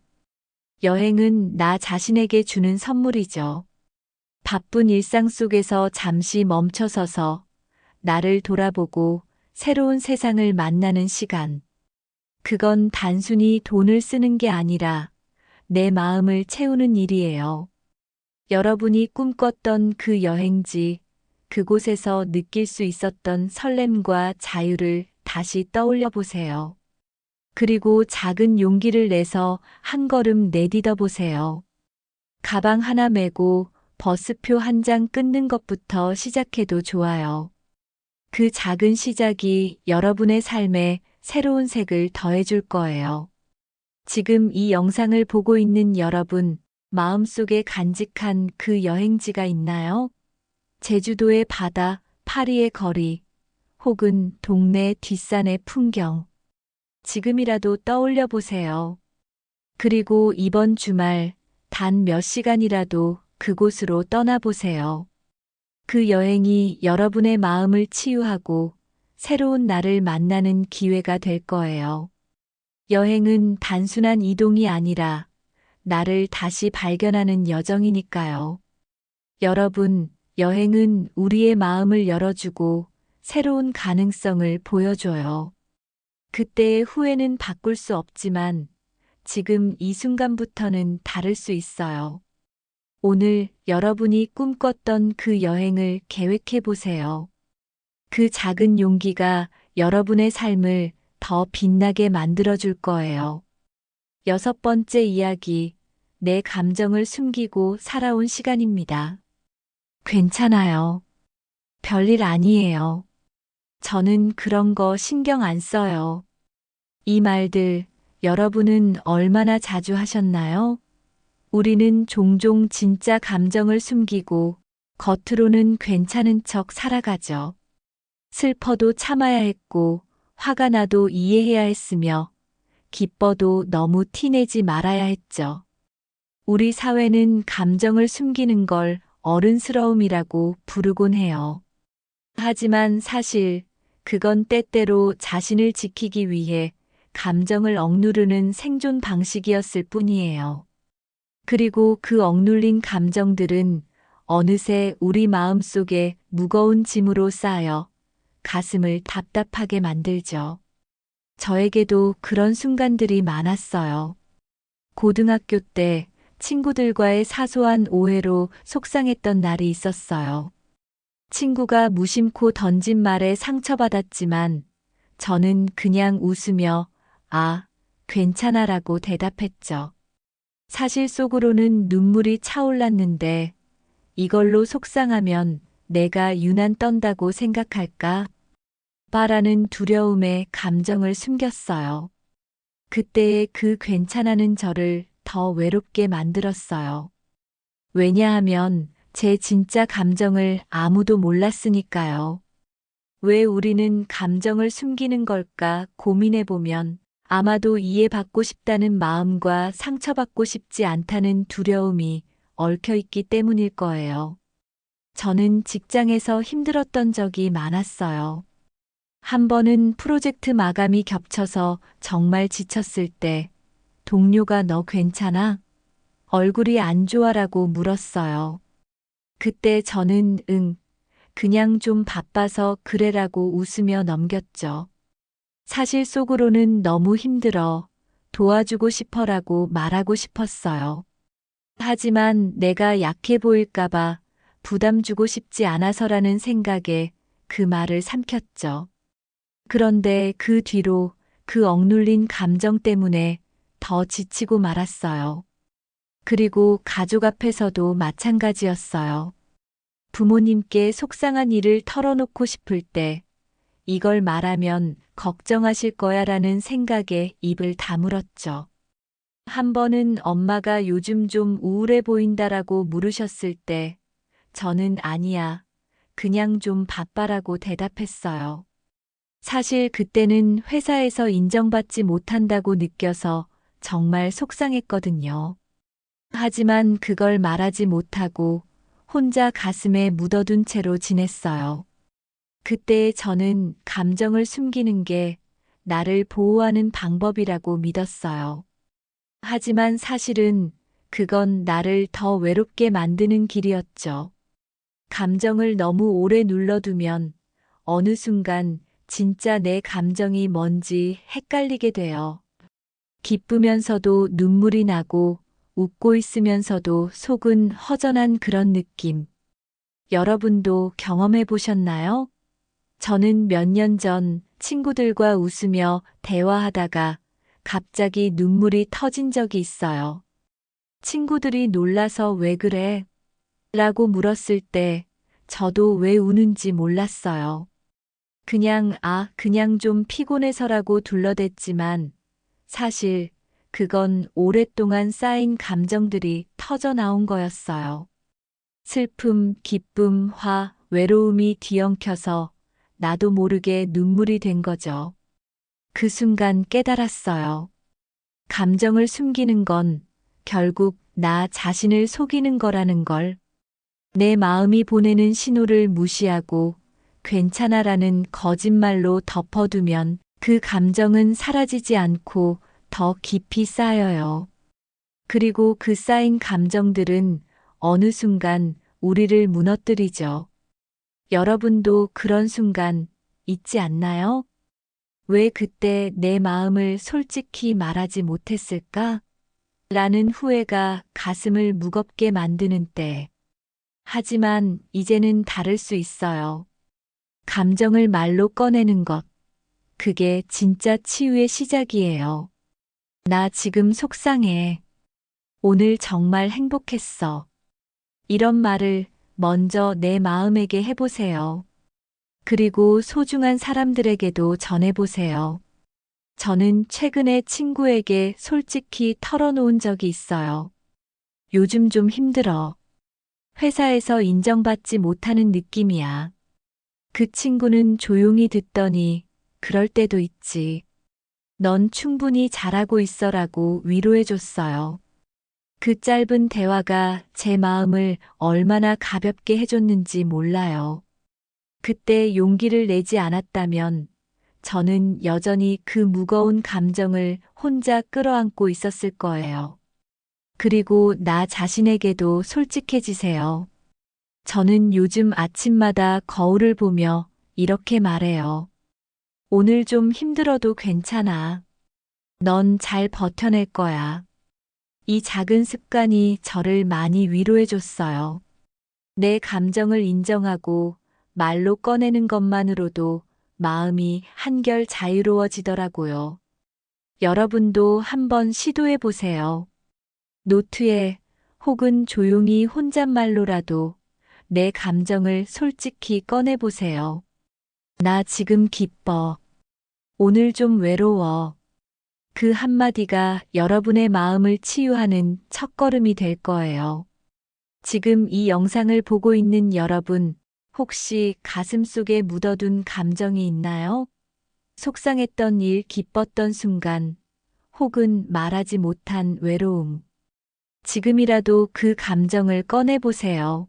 여행은 나 자신에게 주는 선물이죠. 바쁜 일상 속에서 잠시 멈춰서서 나를 돌아보고 새로운 세상을 만나는 시간. 그건 단순히 돈을 쓰는 게 아니라 내 마음을 채우는 일이에요. 여러분이 꿈꿨던 그 여행지, 그곳에서 느낄 수 있었던 설렘과 자유를 다시 떠올려 보세요. 그리고 작은 용기를 내서 한 걸음 내딛어 보세요. 가방 하나 메고 버스표 한 장 끊는 것부터 시작해도 좋아요. 그 작은 시작이 여러분의 삶에 새로운 색을 더해줄 거예요. 지금 이 영상을 보고 있는 여러분, 마음속에 간직한 그 여행지가 있나요? 제주도의 바다, 파리의 거리, 혹은 동네 뒷산의 풍경. 지금이라도 떠올려 보세요. 그리고 이번 주말 단 몇 시간이라도 그곳으로 떠나보세요. 그 여행이 여러분의 마음을 치유하고 새로운 나를 만나는 기회가 될 거예요. 여행은 단순한 이동이 아니라 나를 다시 발견하는 여정이니까요. 여러분, 여행은 우리의 마음을 열어주고 새로운 가능성을 보여줘요. 그때의 후회는 바꿀 수 없지만 지금 이 순간부터는 다를 수 있어요. 오늘 여러분이 꿈꿨던 그 여행을 계획해 보세요. 그 작은 용기가 여러분의 삶을 더 빛나게 만들어줄 거예요. 6번째 이야기, 내 감정을 숨기고 살아온 시간입니다. 괜찮아요. 별일 아니에요. 저는 그런 거 신경 안 써요. 이 말들 여러분은 얼마나 자주 하셨나요? 우리는 종종 진짜 감정을 숨기고 겉으로는 괜찮은 척 살아가죠. 슬퍼도 참아야 했고, 화가 나도 이해해야 했으며, 기뻐도 너무 티내지 말아야 했죠. 우리 사회는 감정을 숨기는 걸 어른스러움이라고 부르곤 해요. 하지만 사실 그건 때때로 자신을 지키기 위해 감정을 억누르는 생존 방식이었을 뿐이에요. 그리고 그 억눌린 감정들은 어느새 우리 마음속에 무거운 짐으로 쌓여 가슴을 답답하게 만들죠. 저에게도 그런 순간들이 많았어요. 고등학교 때 친구들과의 사소한 오해로 속상했던 날이 있었어요. 친구가 무심코 던진 말에 상처받았지만 저는 그냥 웃으며 아, 괜찮아라고 대답했죠. 사실 속으로는 눈물이 차올랐는데 이걸로 속상하면 내가 유난 떤다고 생각할까? 바라는 두려움에 감정을 숨겼어요. 그때의 그 괜찮아는 저를 더 외롭게 만들었어요. 왜냐하면 제 진짜 감정을 아무도 몰랐으니까요. 왜 우리는 감정을 숨기는 걸까 고민해보면 아마도 이해받고 싶다는 마음과 상처받고 싶지 않다는 두려움이 얽혀있기 때문일 거예요. 저는 직장에서 힘들었던 적이 많았어요. 한 번은 프로젝트 마감이 겹쳐서 정말 지쳤을 때 동료가 너 괜찮아? 얼굴이 안 좋아라고 물었어요. 그때 저는 그냥 좀 바빠서 그래라고 웃으며 넘겼죠. 사실 속으로는 너무 힘들어 도와주고 싶어라고 말하고 싶었어요. 하지만 내가 약해 보일까봐 부담 주고 싶지 않아서라는 생각에 그 말을 삼켰죠. 그런데 그 뒤로 그 억눌린 감정 때문에 더 지치고 말았어요. 그리고 가족 앞에서도 마찬가지였어요. 부모님께 속상한 일을 털어놓고 싶을 때 이걸 말하면 걱정하실 거야 라는 생각에 입을 다물었죠. 한 번은 엄마가 요즘 좀 우울해 보인다라고 물으셨을 때 저는 아니야, 그냥 좀 바빠라고 대답했어요. 사실 그때는 회사에서 인정받지 못한다고 느껴서 정말 속상했거든요. 하지만 그걸 말하지 못하고 혼자 가슴에 묻어둔 채로 지냈어요. 그때 저는 감정을 숨기는 게 나를 보호하는 방법이라고 믿었어요. 하지만 사실은 그건 나를 더 외롭게 만드는 길이었죠. 감정을 너무 오래 눌러두면 어느 순간 진짜 내 감정이 뭔지 헷갈리게 돼요. 기쁘면서도 눈물이 나고 웃고 있으면서도 속은 허전한 그런 느낌. 여러분도 경험해 보셨나요? 저는 몇 년 전 친구들과 웃으며 대화하다가 갑자기 눈물이 터진 적이 있어요. 친구들이 놀라서 왜 그래? 라고 물었을 때 저도 왜 우는지 몰랐어요. 그냥 좀 피곤해서라고 둘러댔지만 사실 그건 오랫동안 쌓인 감정들이 터져 나온 거였어요. 슬픔, 기쁨, 화, 외로움이 뒤엉켜서 나도 모르게 눈물이 된 거죠. 그 순간 깨달았어요. 감정을 숨기는 건 결국 나 자신을 속이는 거라는 걸. 내 마음이 보내는 신호를 무시하고 괜찮아라는 거짓말로 덮어두면 그 감정은 사라지지 않고 더 깊이 쌓여요. 그리고 그 쌓인 감정들은 어느 순간 우리를 무너뜨리죠. 여러분도 그런 순간 있지 않나요? 왜 그때 내 마음을 솔직히 말하지 못했을까? 라는 후회가 가슴을 무겁게 만드는 때. 하지만 이제는 다를 수 있어요. 감정을 말로 꺼내는 것. 그게 진짜 치유의 시작이에요. 나 지금 속상해. 오늘 정말 행복했어. 이런 말을 먼저 내 마음에게 해보세요. 그리고 소중한 사람들에게도 전해보세요. 저는 최근에 친구에게 솔직히 털어놓은 적이 있어요. 요즘 좀 힘들어. 회사에서 인정받지 못하는 느낌이야. 그 친구는 조용히 듣더니 그럴 때도 있지. 넌 충분히 잘하고 있어라고 위로해줬어요. 그 짧은 대화가 제 마음을 얼마나 가볍게 해줬는지 몰라요. 그때 용기를 내지 않았다면 저는 여전히 그 무거운 감정을 혼자 끌어안고 있었을 거예요. 그리고 나 자신에게도 솔직해지세요. 저는 요즘 아침마다 거울을 보며 이렇게 말해요. 오늘 좀 힘들어도 괜찮아. 넌 잘 버텨낼 거야. 이 작은 습관이 저를 많이 위로해줬어요. 내 감정을 인정하고 말로 꺼내는 것만으로도 마음이 한결 자유로워지더라고요. 여러분도 한번 시도해 보세요. 노트에 혹은 조용히 혼잣말로라도 내 감정을 솔직히 꺼내 보세요. 나 지금 기뻐. 오늘 좀 외로워. 그 한마디가 여러분의 마음을 치유하는 첫걸음이 될 거예요. 지금 이 영상을 보고 있는 여러분, 혹시 가슴속에 묻어둔 감정이 있나요? 속상했던 일, 기뻤던 순간, 혹은 말하지 못한 외로움. 지금이라도 그 감정을 꺼내보세요.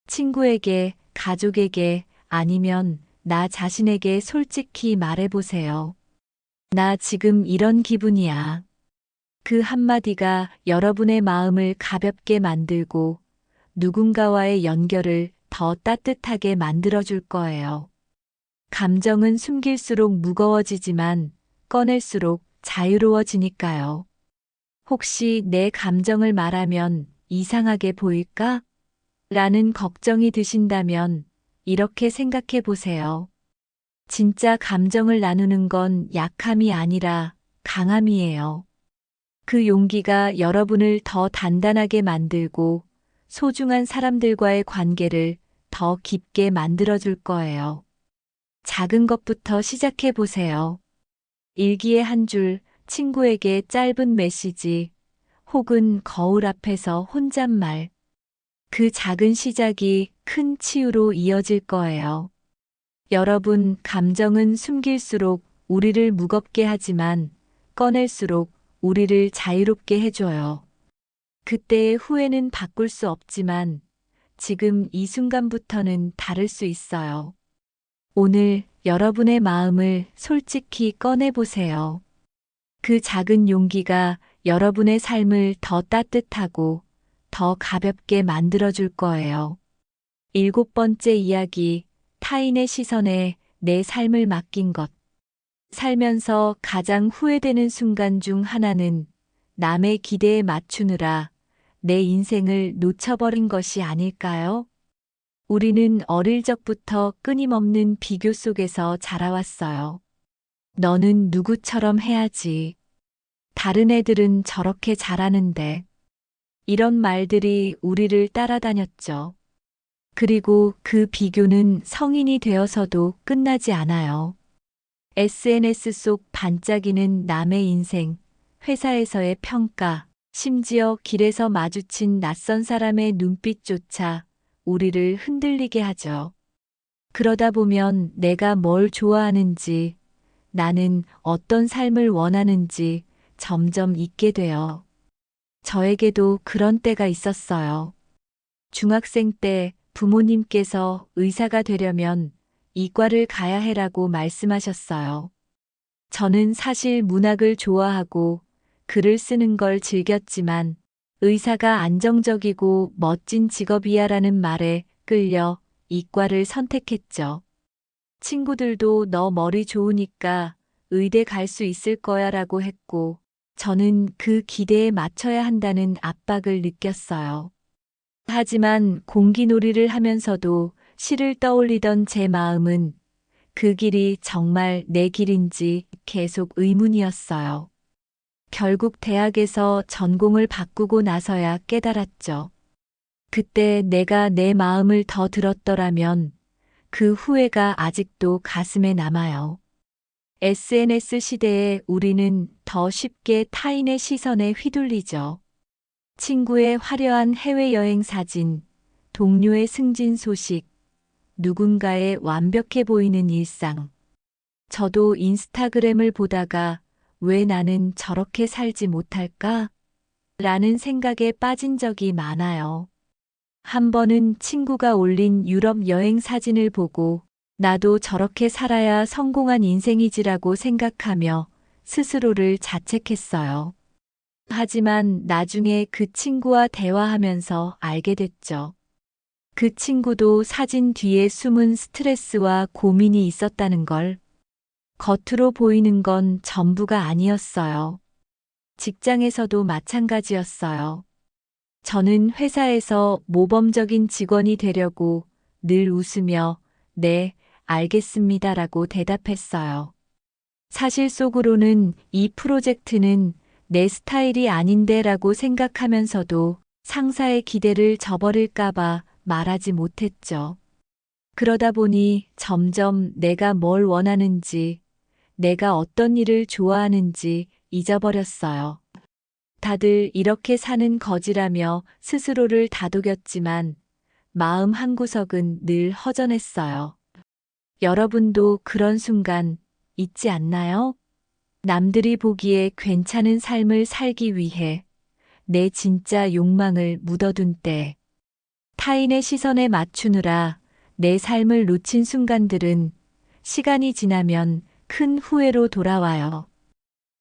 친구에게, 가족에게, 아니면 나 자신에게 솔직히 말해보세요. 나 지금 이런 기분이야. 그 한마디가 여러분의 마음을 가볍게 만들고 누군가와의 연결을 더 따뜻하게 만들어줄 거예요. 감정은 숨길수록 무거워지지만 꺼낼수록 자유로워지니까요. 혹시 내 감정을 말하면 이상하게 보일까? 라는 걱정이 드신다면 이렇게 생각해 보세요. 진짜 감정을 나누는 건 약함이 아니라 강함이에요. 그 용기가 여러분을 더 단단하게 만들고 소중한 사람들과의 관계를 더 깊게 만들어줄 거예요. 작은 것부터 시작해 보세요. 일기에 한 줄, 친구에게 짧은 메시지, 혹은 거울 앞에서 혼잣말. 그 작은 시작이 큰 치유로 이어질 거예요. 여러분, 감정은 숨길수록 우리를 무겁게 하지만 꺼낼수록 우리를 자유롭게 해줘요. 그때의 후회는 바꿀 수 없지만 지금 이 순간부터는 다를 수 있어요. 오늘 여러분의 마음을 솔직히 꺼내보세요. 그 작은 용기가 여러분의 삶을 더 따뜻하고 더 가볍게 만들어줄 거예요. 7번째 이야기, 타인의 시선에 내 삶을 맡긴 것. 살면서 가장 후회되는 순간 중 하나는 남의 기대에 맞추느라 내 인생을 놓쳐버린 것이 아닐까요? 우리는 어릴 적부터 끊임없는 비교 속에서 자라왔어요. 너는 누구처럼 해야지. 다른 애들은 저렇게 잘하는데. 이런 말들이 우리를 따라다녔죠. 그리고 그 비교는 성인이 되어서도 끝나지 않아요. SNS 속 반짝이는 남의 인생, 회사에서의 평가, 심지어 길에서 마주친 낯선 사람의 눈빛조차 우리를 흔들리게 하죠. 그러다 보면 내가 뭘 좋아하는지, 나는 어떤 삶을 원하는지 점점 잊게 돼요. 저에게도 그런 때가 있었어요. 중학생 때 부모님께서 의사가 되려면 이과를 가야 해라고 말씀하셨어요. 저는 사실 문학을 좋아하고 글을 쓰는 걸 즐겼지만 의사가 안정적이고 멋진 직업이야라는 말에 끌려 이과를 선택했죠. 친구들도 너 머리 좋으니까 의대 갈 수 있을 거야라고 했고 저는 그 기대에 맞춰야 한다는 압박을 느꼈어요. 하지만 공기놀이를 하면서도 시를 떠올리던 제 마음은 그 길이 정말 내 길인지 계속 의문이었어요. 결국 대학에서 전공을 바꾸고 나서야 깨달았죠. 그때 내가 내 마음을 더 들었더라면 그 후회가 아직도 가슴에 남아요. SNS 시대에 우리는 더 쉽게 타인의 시선에 휘둘리죠. 친구의 화려한 해외여행 사진, 동료의 승진 소식, 누군가의 완벽해 보이는 일상. 저도 인스타그램을 보다가 왜 나는 저렇게 살지 못할까? 라는 생각에 빠진 적이 많아요. 한 번은 친구가 올린 유럽 여행 사진을 보고 나도 저렇게 살아야 성공한 인생이지라고 생각하며 스스로를 자책했어요. 하지만 나중에 그 친구와 대화하면서 알게 됐죠. 그 친구도 사진 뒤에 숨은 스트레스와 고민이 있었다는 걸. 겉으로 보이는 건 전부가 아니었어요. 직장에서도 마찬가지였어요. 저는 회사에서 모범적인 직원이 되려고 늘 웃으며 네, 알겠습니다라고 대답했어요. 사실 속으로는 이 프로젝트는 내 스타일이 아닌데라고 생각하면서도 상사의 기대를 저버릴까봐 말하지 못했죠. 그러다 보니 점점 내가 뭘 원하는지, 내가 어떤 일을 좋아하는지 잊어버렸어요. 다들 이렇게 사는 거지라며 스스로를 다독였지만 마음 한구석은 늘 허전했어요. 여러분도 그런 순간 있지 않나요? 남들이 보기에 괜찮은 삶을 살기 위해 내 진짜 욕망을 묻어둔 때, 타인의 시선에 맞추느라 내 삶을 놓친 순간들은 시간이 지나면 큰 후회로 돌아와요.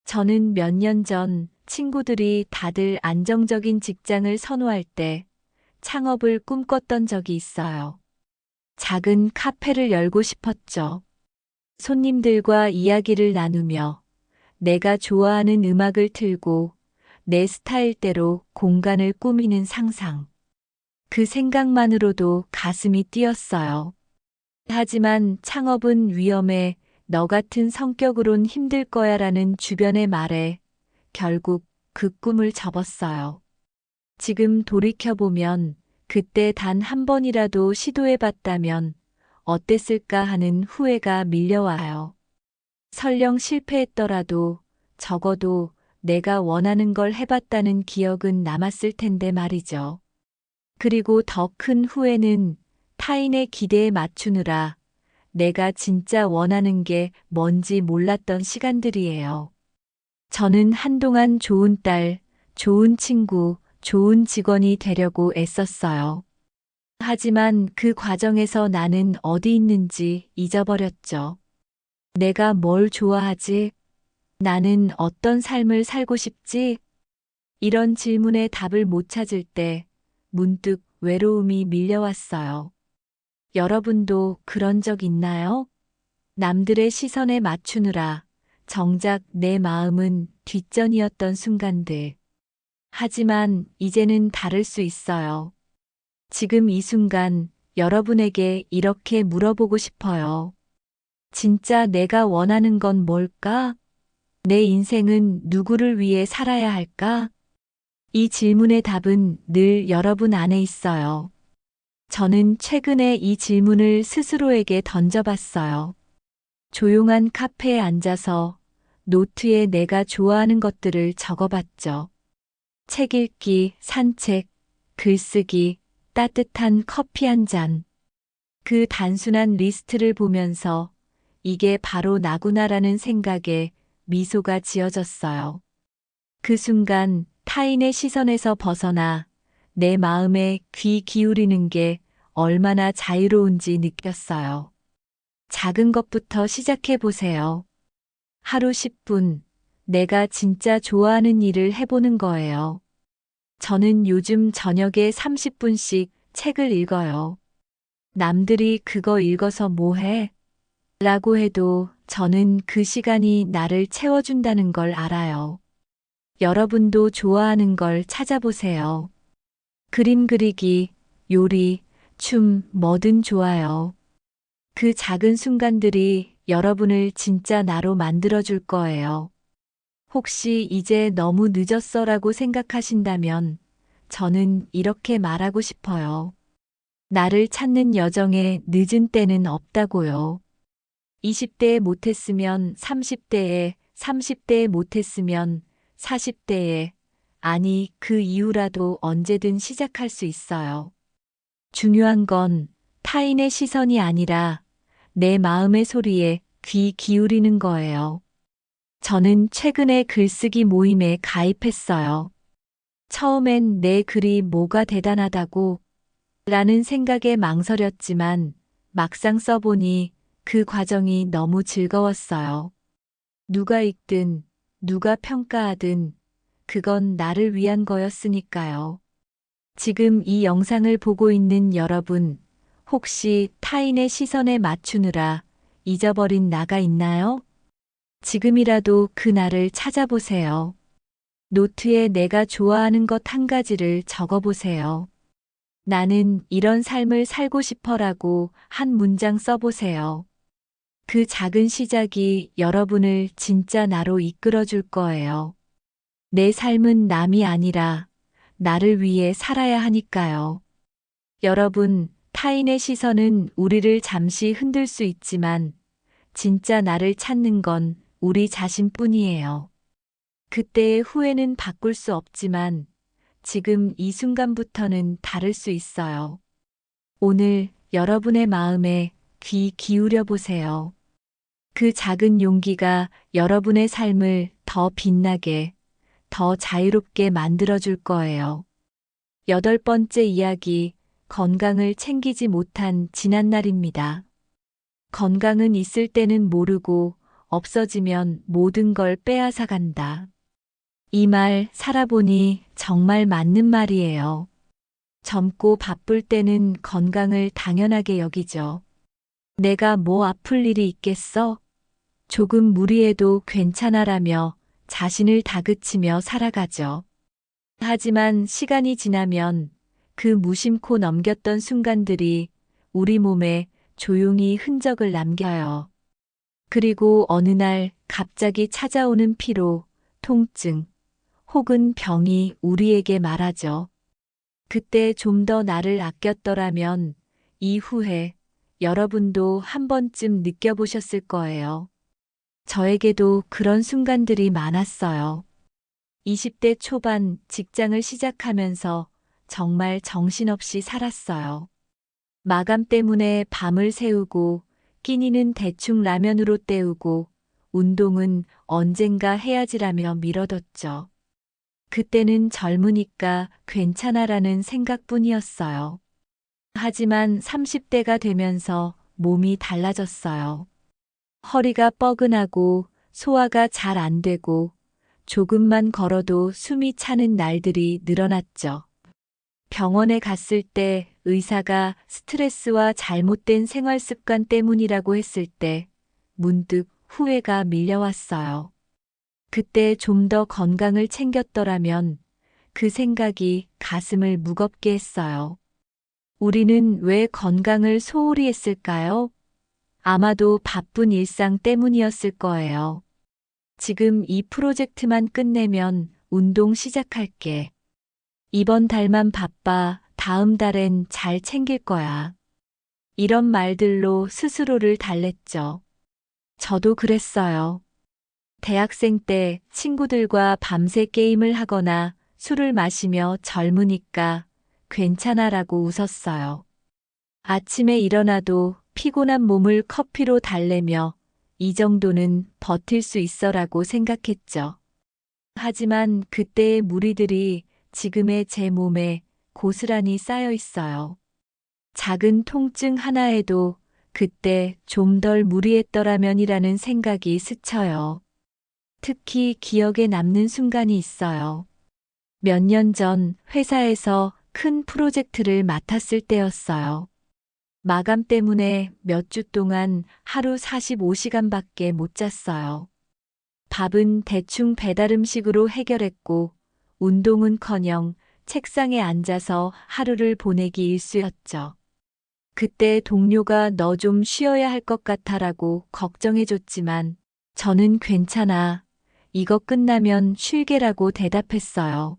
저는 몇 년 전 친구들이 다들 안정적인 직장을 선호할 때 창업을 꿈꿨던 적이 있어요. 작은 카페를 열고 싶었죠. 손님들과 이야기를 나누며 내가 좋아하는 음악을 틀고 내 스타일대로 공간을 꾸미는 상상. 그 생각만으로도 가슴이 뛰었어요. 하지만 창업은 위험해, 너 같은 성격으론 힘들 거야라는 주변의 말에 결국 그 꿈을 접었어요. 지금 돌이켜보면 그때 단 한 번이라도 시도해봤다면 어땠을까 하는 후회가 밀려와요. 설령 실패했더라도 적어도 내가 원하는 걸 해봤다는 기억은 남았을 텐데 말이죠. 그리고 더 큰 후회는 타인의 기대에 맞추느라 내가 진짜 원하는 게 뭔지 몰랐던 시간들이에요. 저는 한동안 좋은 딸, 좋은 친구, 좋은 직원이 되려고 애썼어요. 하지만 그 과정에서 나는 어디 있는지 잊어버렸죠. 내가 뭘 좋아하지? 나는 어떤 삶을 살고 싶지? 이런 질문에 답을 못 찾을 때 문득 외로움이 밀려왔어요. 여러분도 그런 적 있나요? 남들의 시선에 맞추느라 정작 내 마음은 뒷전이었던 순간들. 하지만 이제는 다를 수 있어요. 지금 이 순간 여러분에게 이렇게 물어보고 싶어요. 진짜 내가 원하는 건 뭘까? 내 인생은 누구를 위해 살아야 할까? 이 질문의 답은 늘 여러분 안에 있어요. 저는 최근에 이 질문을 스스로에게 던져봤어요. 조용한 카페에 앉아서 노트에 내가 좋아하는 것들을 적어봤죠. 책 읽기, 산책, 글쓰기, 따뜻한 커피 한 잔. 그 단순한 리스트를 보면서 이게 바로 나구나라는 생각에 미소가 지어졌어요. 그 순간 타인의 시선에서 벗어나 내 마음에 귀 기울이는 게 얼마나 자유로운지 느꼈어요. 작은 것부터 시작해 보세요. 하루 10분, 내가 진짜 좋아하는 일을 해보는 거예요. 저는 요즘 저녁에 30분씩 책을 읽어요. 남들이 그거 읽어서 뭐 해? 라고 해도 저는 그 시간이 나를 채워준다는 걸 알아요. 여러분도 좋아하는 걸 찾아보세요. 그림 그리기, 요리, 춤, 뭐든 좋아요. 그 작은 순간들이 여러분을 진짜 나로 만들어줄 거예요. 혹시 이제 너무 늦었어라고 생각하신다면 저는 이렇게 말하고 싶어요. 나를 찾는 여정에 늦은 때는 없다고요. 20대에 못했으면 30대에, 30대에 못했으면 40대에, 아니 그 이후라도 언제든 시작할 수 있어요. 중요한 건 타인의 시선이 아니라 내 마음의 소리에 귀 기울이는 거예요. 저는 최근에 글쓰기 모임에 가입했어요. 처음엔 내 글이 뭐가 대단하다고 라는 생각에 망설였지만 막상 써보니 그 과정이 너무 즐거웠어요. 누가 읽든 누가 평가하든 그건 나를 위한 거였으니까요. 지금 이 영상을 보고 있는 여러분, 혹시 타인의 시선에 맞추느라 잊어버린 나가 있나요? 지금이라도 그 나를 찾아보세요. 노트에 내가 좋아하는 것 한 가지를 적어보세요. 나는 이런 삶을 살고 싶어라고 한 문장 써보세요. 그 작은 시작이 여러분을 진짜 나로 이끌어 줄 거예요. 내 삶은 남이 아니라 나를 위해 살아야 하니까요. 여러분, 타인의 시선은 우리를 잠시 흔들 수 있지만 진짜 나를 찾는 건 우리 자신뿐이에요. 그때의 후회는 바꿀 수 없지만 지금 이 순간부터는 다를 수 있어요. 오늘 여러분의 마음에 귀 기울여 보세요. 그 작은 용기가 여러분의 삶을 더 빛나게, 더 자유롭게 만들어줄 거예요. 8번째 이야기, 건강을 챙기지 못한 지난날입니다. 건강은 있을 때는 모르고 없어지면 모든 걸 빼앗아 간다. 이 말 살아보니 정말 맞는 말이에요. 젊고 바쁠 때는 건강을 당연하게 여기죠. 내가 뭐 아플 일이 있겠어? 조금 무리해도 괜찮아라며 자신을 다그치며 살아가죠. 하지만 시간이 지나면 그 무심코 넘겼던 순간들이 우리 몸에 조용히 흔적을 남겨요. 그리고 어느 날 갑자기 찾아오는 피로, 통증, 혹은 병이 우리에게 말하죠. 그때 좀 더 나를 아꼈더라면 이후에 여러분도 한 번쯤 느껴보셨을 거예요. 저에게도 그런 순간들이 많았어요. 20대 초반 직장을 시작하면서 정말 정신없이 살았어요. 마감 때문에 밤을 새우고 끼니는 대충 라면으로 때우고 운동은 언젠가 해야지라며 미뤄뒀죠. 그때는 젊으니까 괜찮아라는 생각뿐이었어요. 하지만 30대가 되면서 몸이 달라졌어요. 허리가 뻐근하고 소화가 잘 안 되고 조금만 걸어도 숨이 차는 날들이 늘어났죠. 병원에 갔을 때 의사가 스트레스와 잘못된 생활 습관 때문이라고 했을 때 문득 후회가 밀려왔어요. 그때 좀 더 건강을 챙겼더라면 그 생각이 가슴을 무겁게 했어요. 우리는 왜 건강을 소홀히 했을까요? 아마도 바쁜 일상 때문이었을 거예요. 지금 이 프로젝트만 끝내면 운동 시작할게. 이번 달만 바빠. 다음 달엔 잘 챙길 거야. 이런 말들로 스스로를 달랬죠. 저도 그랬어요. 대학생 때 친구들과 밤새 게임을 하거나 술을 마시며 젊으니까 괜찮아라고 웃었어요. 아침에 일어나도 피곤한 몸을 커피로 달래며 이 정도는 버틸 수 있어라고 생각했죠. 하지만 그때의 무리들이 지금의 제 몸에 고스란히 쌓여 있어요. 작은 통증 하나에도 그때 좀 덜 무리했더라면이라는 생각이 스쳐요. 특히 기억에 남는 순간이 있어요. 몇 년 전 회사에서 큰 프로젝트를 맡았을 때였어요. 마감 때문에 몇 주 동안 하루 45시간밖에 못 잤어요. 밥은 대충 배달 음식으로 해결했고, 운동은커녕 책상에 앉아서 하루를 보내기 일쑤였죠. 그때 동료가 너 좀 쉬어야 할 것 같아라고 걱정해줬지만, 저는 괜찮아. 이거 끝나면 쉴게라고 대답했어요.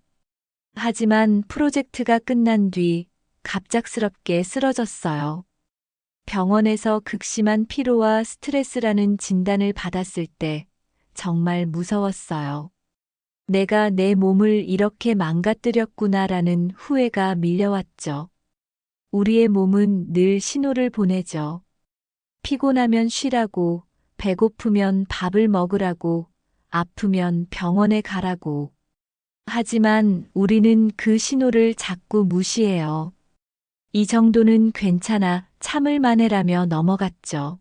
하지만 프로젝트가 끝난 뒤 갑작스럽게 쓰러졌어요. 병원에서 극심한 피로와 스트레스라는 진단을 받았을 때 정말 무서웠어요. 내가 내 몸을 이렇게 망가뜨렸구나라는 후회가 밀려왔죠. 우리의 몸은 늘 신호를 보내죠. 피곤하면 쉬라고, 배고프면 밥을 먹으라고, 아프면 병원에 가라고. 하지만 우리는 그 신호를 자꾸 무시해요. 이 정도는 괜찮아, 참을 만해라며 넘어갔죠.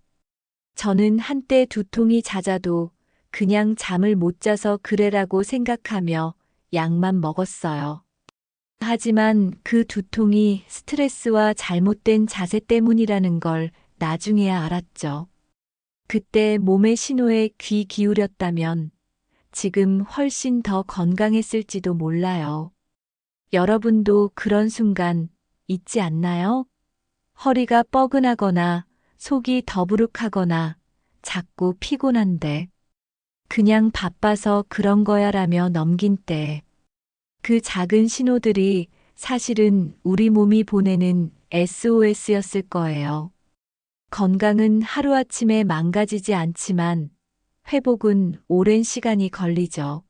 저는 한때 두통이 잦아도 그냥 잠을 못 자서 그래라고 생각하며 약만 먹었어요. 하지만 그 두통이 스트레스와 잘못된 자세 때문이라는 걸 나중에야 알았죠. 그때 몸의 신호에 귀 기울였다면 지금 훨씬 더 건강했을지도 몰라요. 여러분도 그런 순간 있지 않나요? 허리가 뻐근하거나 속이 더부룩하거나 자꾸 피곤한데 그냥 바빠서 그런 거야라며 넘긴 때 그 작은 신호들이 사실은 우리 몸이 보내는 SOS였을 거예요. 건강은 하루아침에 망가지지 않지만 회복은 오랜 시간이 걸리죠.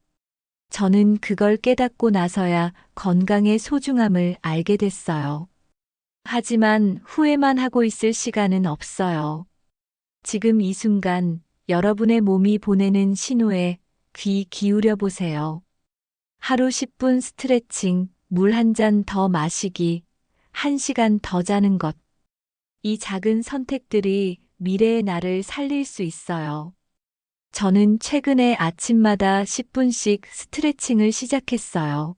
저는 그걸 깨닫고 나서야 건강의 소중함을 알게 됐어요. 하지만 후회만 하고 있을 시간은 없어요. 지금 이 순간 여러분의 몸이 보내는 신호에 귀 기울여 보세요. 하루 10분 스트레칭, 물 한 잔 더 마시기, 1시간 더 자는 것. 이 작은 선택들이 미래의 나를 살릴 수 있어요. 저는 최근에 아침마다 10분씩 스트레칭을 시작했어요.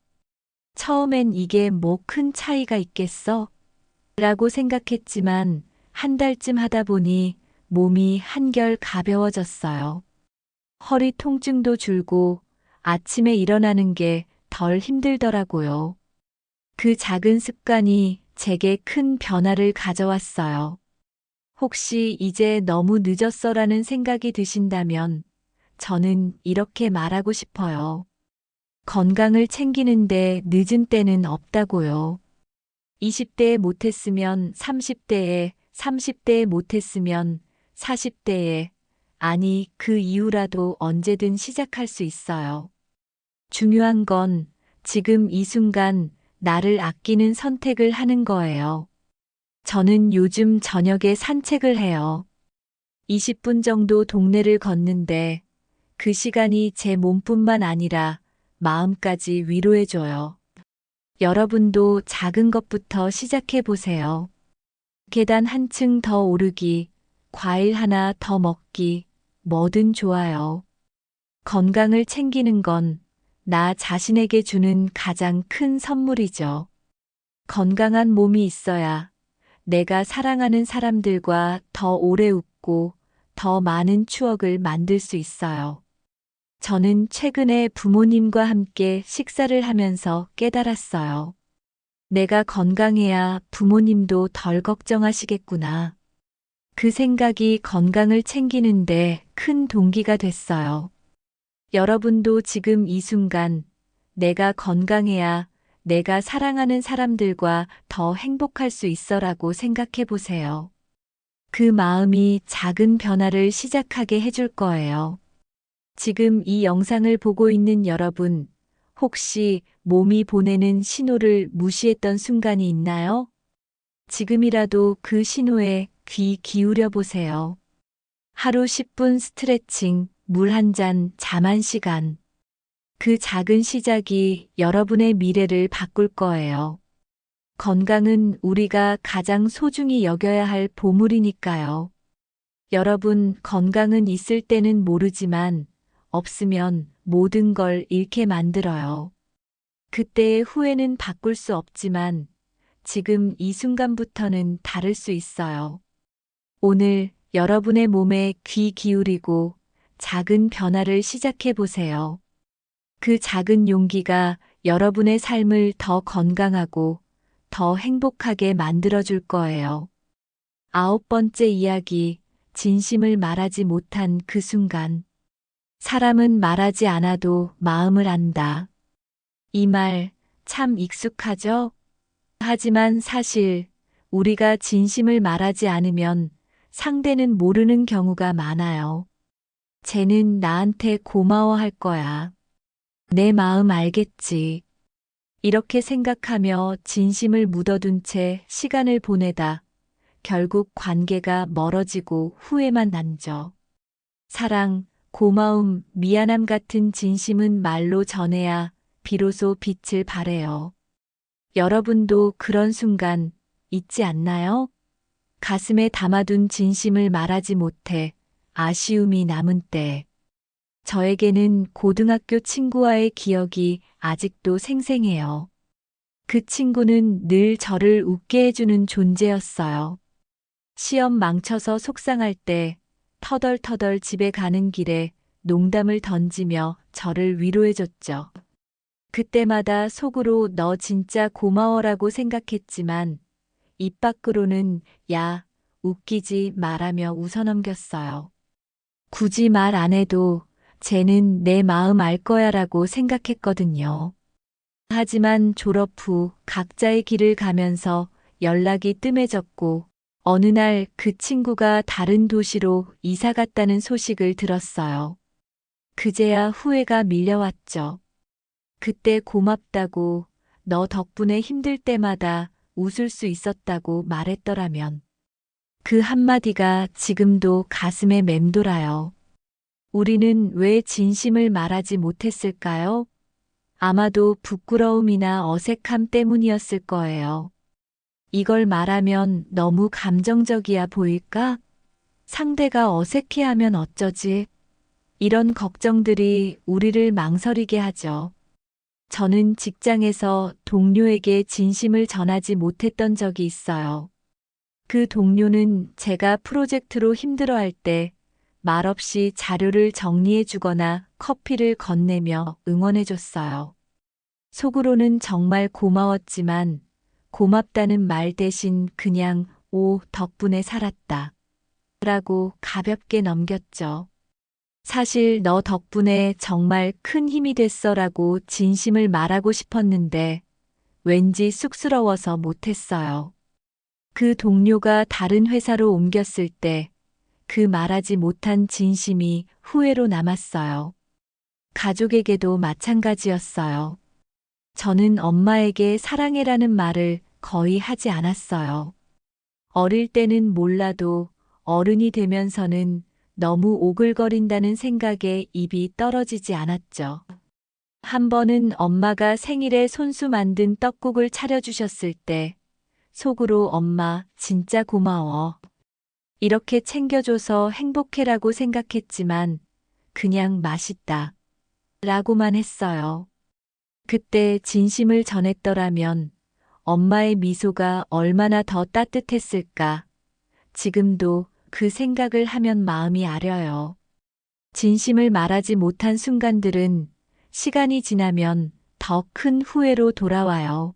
처음엔 이게 뭐 큰 차이가 있겠어? 라고 생각했지만 한 달쯤 하다 보니 몸이 한결 가벼워졌어요. 허리 통증도 줄고 아침에 일어나는 게 덜 힘들더라고요. 그 작은 습관이 제게 큰 변화를 가져왔어요. 혹시 이제 너무 늦었어라는 생각이 드신다면 저는 이렇게 말하고 싶어요. 건강을 챙기는데 늦은 때는 없다고요. 20대에 못했으면 30대에, 30대에 못했으면 40대에, 아니 그 이후라도 언제든 시작할 수 있어요. 중요한 건 지금 이 순간 나를 아끼는 선택을 하는 거예요. 저는 요즘 저녁에 산책을 해요. 20분 정도 동네를 걷는데 그 시간이 제 몸뿐만 아니라 마음까지 위로해줘요. 여러분도 작은 것부터 시작해 보세요. 계단 한층 더 오르기, 과일 하나 더 먹기, 뭐든 좋아요. 건강을 챙기는 건 나 자신에게 주는 가장 큰 선물이죠. 건강한 몸이 있어야 내가 사랑하는 사람들과 더 오래 웃고 더 많은 추억을 만들 수 있어요. 저는 최근에 부모님과 함께 식사를 하면서 깨달았어요. 내가 건강해야 부모님도 덜 걱정하시겠구나. 그 생각이 건강을 챙기는데 큰 동기가 됐어요. 여러분도 지금 이 순간 내가 건강해야 내가 사랑하는 사람들과 더 행복할 수 있어라고 생각해 보세요. 그 마음이 작은 변화를 시작하게 해줄 거예요. 지금 이 영상을 보고 있는 여러분, 혹시 몸이 보내는 신호를 무시했던 순간이 있나요? 지금이라도 그 신호에 귀 기울여 보세요. 하루 10분 스트레칭, 물 한 잔, 잠 한 시간. 그 작은 시작이 여러분의 미래를 바꿀 거예요. 건강은 우리가 가장 소중히 여겨야 할 보물이니까요. 여러분, 건강은 있을 때는 모르지만 없으면 모든 걸 잃게 만들어요. 그때의 후회는 바꿀 수 없지만 지금 이 순간부터는 다를 수 있어요. 오늘 여러분의 몸에 귀 기울이고 작은 변화를 시작해 보세요. 그 작은 용기가 여러분의 삶을 더 건강하고 더 행복하게 만들어줄 거예요. 9번째 이야기, 진심을 말하지 못한 그 순간. 사람은 말하지 않아도 마음을 안다. 이 말 참 익숙하죠? 하지만 사실 우리가 진심을 말하지 않으면 상대는 모르는 경우가 많아요. 쟤는 나한테 고마워할 거야. 내 마음 알겠지. 이렇게 생각하며 진심을 묻어둔 채 시간을 보내다 결국 관계가 멀어지고 후회만 남죠. 사랑, 고마움, 미안함 같은 진심은 말로 전해야 비로소 빛을 발해요. 여러분도 그런 순간 있지 않나요? 가슴에 담아둔 진심을 말하지 못해 아쉬움이 남은 때. 저에게는 고등학교 친구와의 기억이 아직도 생생해요. 그 친구는 늘 저를 웃게 해주는 존재였어요. 시험 망쳐서 속상할 때 터덜터덜 집에 가는 길에 농담을 던지며 저를 위로해줬죠. 그때마다 속으로 너 진짜 고마워라고 생각했지만 입 밖으로는 야, 웃기지 말하며 웃어넘겼어요. 굳이 말 안 해도 쟤는 내 마음 알 거야라고 생각했거든요. 하지만 졸업 후 각자의 길을 가면서 연락이 뜸해졌고 어느 날 그 친구가 다른 도시로 이사 갔다는 소식을 들었어요. 그제야 후회가 밀려왔죠. 그때 고맙다고 너 덕분에 힘들 때마다 웃을 수 있었다고 말했더라면 그 한마디가 지금도 가슴에 맴돌아요. 우리는 왜 진심을 말하지 못했을까요? 아마도 부끄러움이나 어색함 때문이었을 거예요. 이걸 말하면 너무 감정적이야 보일까? 상대가 어색해하면 어쩌지? 이런 걱정들이 우리를 망설이게 하죠. 저는 직장에서 동료에게 진심을 전하지 못했던 적이 있어요. 그 동료는 제가 프로젝트로 힘들어할 때 말없이 자료를 정리해 주거나 커피를 건네며 응원해 줬어요. 속으로는 정말 고마웠지만 고맙다는 말 대신 그냥 오, 덕분에 살았다. 라고 가볍게 넘겼죠. 사실 너 덕분에 정말 큰 힘이 됐어라고 진심을 말하고 싶었는데 왠지 쑥스러워서 못했어요. 그 동료가 다른 회사로 옮겼을 때 그 말하지 못한 진심이 후회로 남았어요. 가족에게도 마찬가지였어요. 저는 엄마에게 사랑해라는 말을 거의 하지 않았어요. 어릴 때는 몰라도 어른이 되면서는 너무 오글거린다는 생각에 입이 떨어지지 않았죠. 한 번은 엄마가 생일에 손수 만든 떡국을 차려주셨을 때 속으로 엄마 진짜 고마워. 이렇게 챙겨줘서 행복해라고 생각했지만 그냥 맛있다. 라고만 했어요. 그때 진심을 전했더라면 엄마의 미소가 얼마나 더 따뜻했을까. 지금도 그 생각을 하면 마음이 아려요. 진심을 말하지 못한 순간들은 시간이 지나면 더 큰 후회로 돌아와요.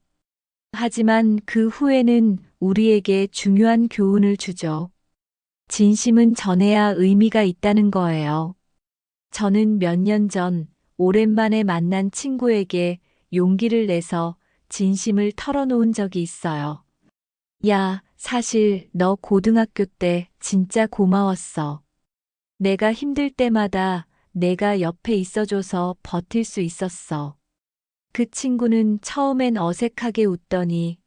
하지만 그 후회는 우리에게 중요한 교훈을 주죠. 진심은 전해야 의미가 있다는 거예요. 저는 몇 년 전 오랜만에 만난 친구에게 용기를 내서 진심을 털어놓은 적이 있어요. 야, 사실 너 고등학교 때 진짜 고마웠어. 내가 힘들 때마다 내가 옆에 있어줘서 버틸 수 있었어. 그 친구는 처음엔 어색하게 웃더니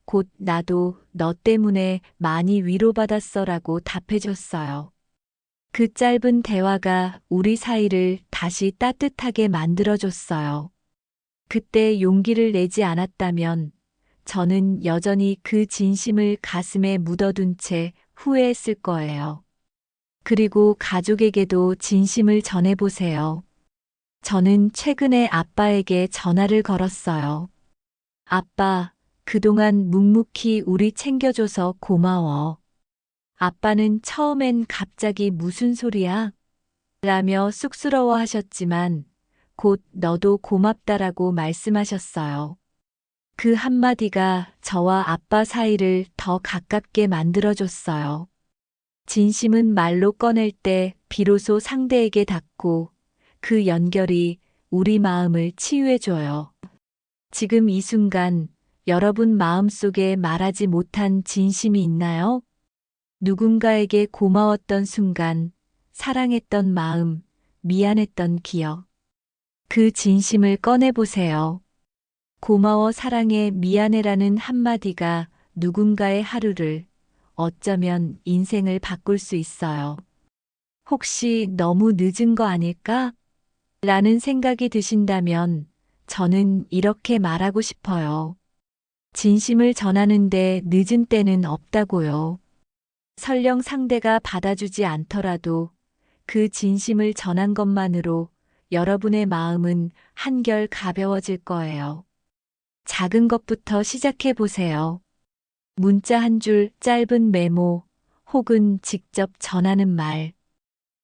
곧 나도 너 때문에 많이 위로받았어라고 답해줬어요. 그 짧은 대화가 우리 사이를 다시 따뜻하게 만들어줬어요. 그때 용기를 내지 않았다면 저는 여전히 그 진심을 가슴에 묻어둔 채 후회했을 거예요. 그리고 가족에게도 진심을 전해보세요. 저는 최근에 아빠에게 전화를 걸었어요. 아빠, 그동안 묵묵히 우리 챙겨줘서 고마워. 아빠는 처음엔 갑자기 무슨 소리야? 라며 쑥스러워 하셨지만 곧 너도 고맙다라고 말씀하셨어요. 그 한마디가 저와 아빠 사이를 더 가깝게 만들어줬어요. 진심은 말로 꺼낼 때 비로소 상대에게 닿고 그 연결이 우리 마음을 치유해줘요. 지금 이 순간 여러분 마음속에 말하지 못한 진심이 있나요? 누군가에게 고마웠던 순간, 사랑했던 마음, 미안했던 기억. 그 진심을 꺼내보세요. 고마워 사랑해 미안해라는 한마디가 누군가의 하루를, 어쩌면 인생을 바꿀 수 있어요. 혹시 너무 늦은 거 아닐까? 라는 생각이 드신다면 저는 이렇게 말하고 싶어요. 진심을 전하는데 늦은 때는 없다고요. 설령 상대가 받아주지 않더라도 그 진심을 전한 것만으로 여러분의 마음은 한결 가벼워질 거예요. 작은 것부터 시작해 보세요. 문자 한 줄, 짧은 메모, 혹은 직접 전하는 말.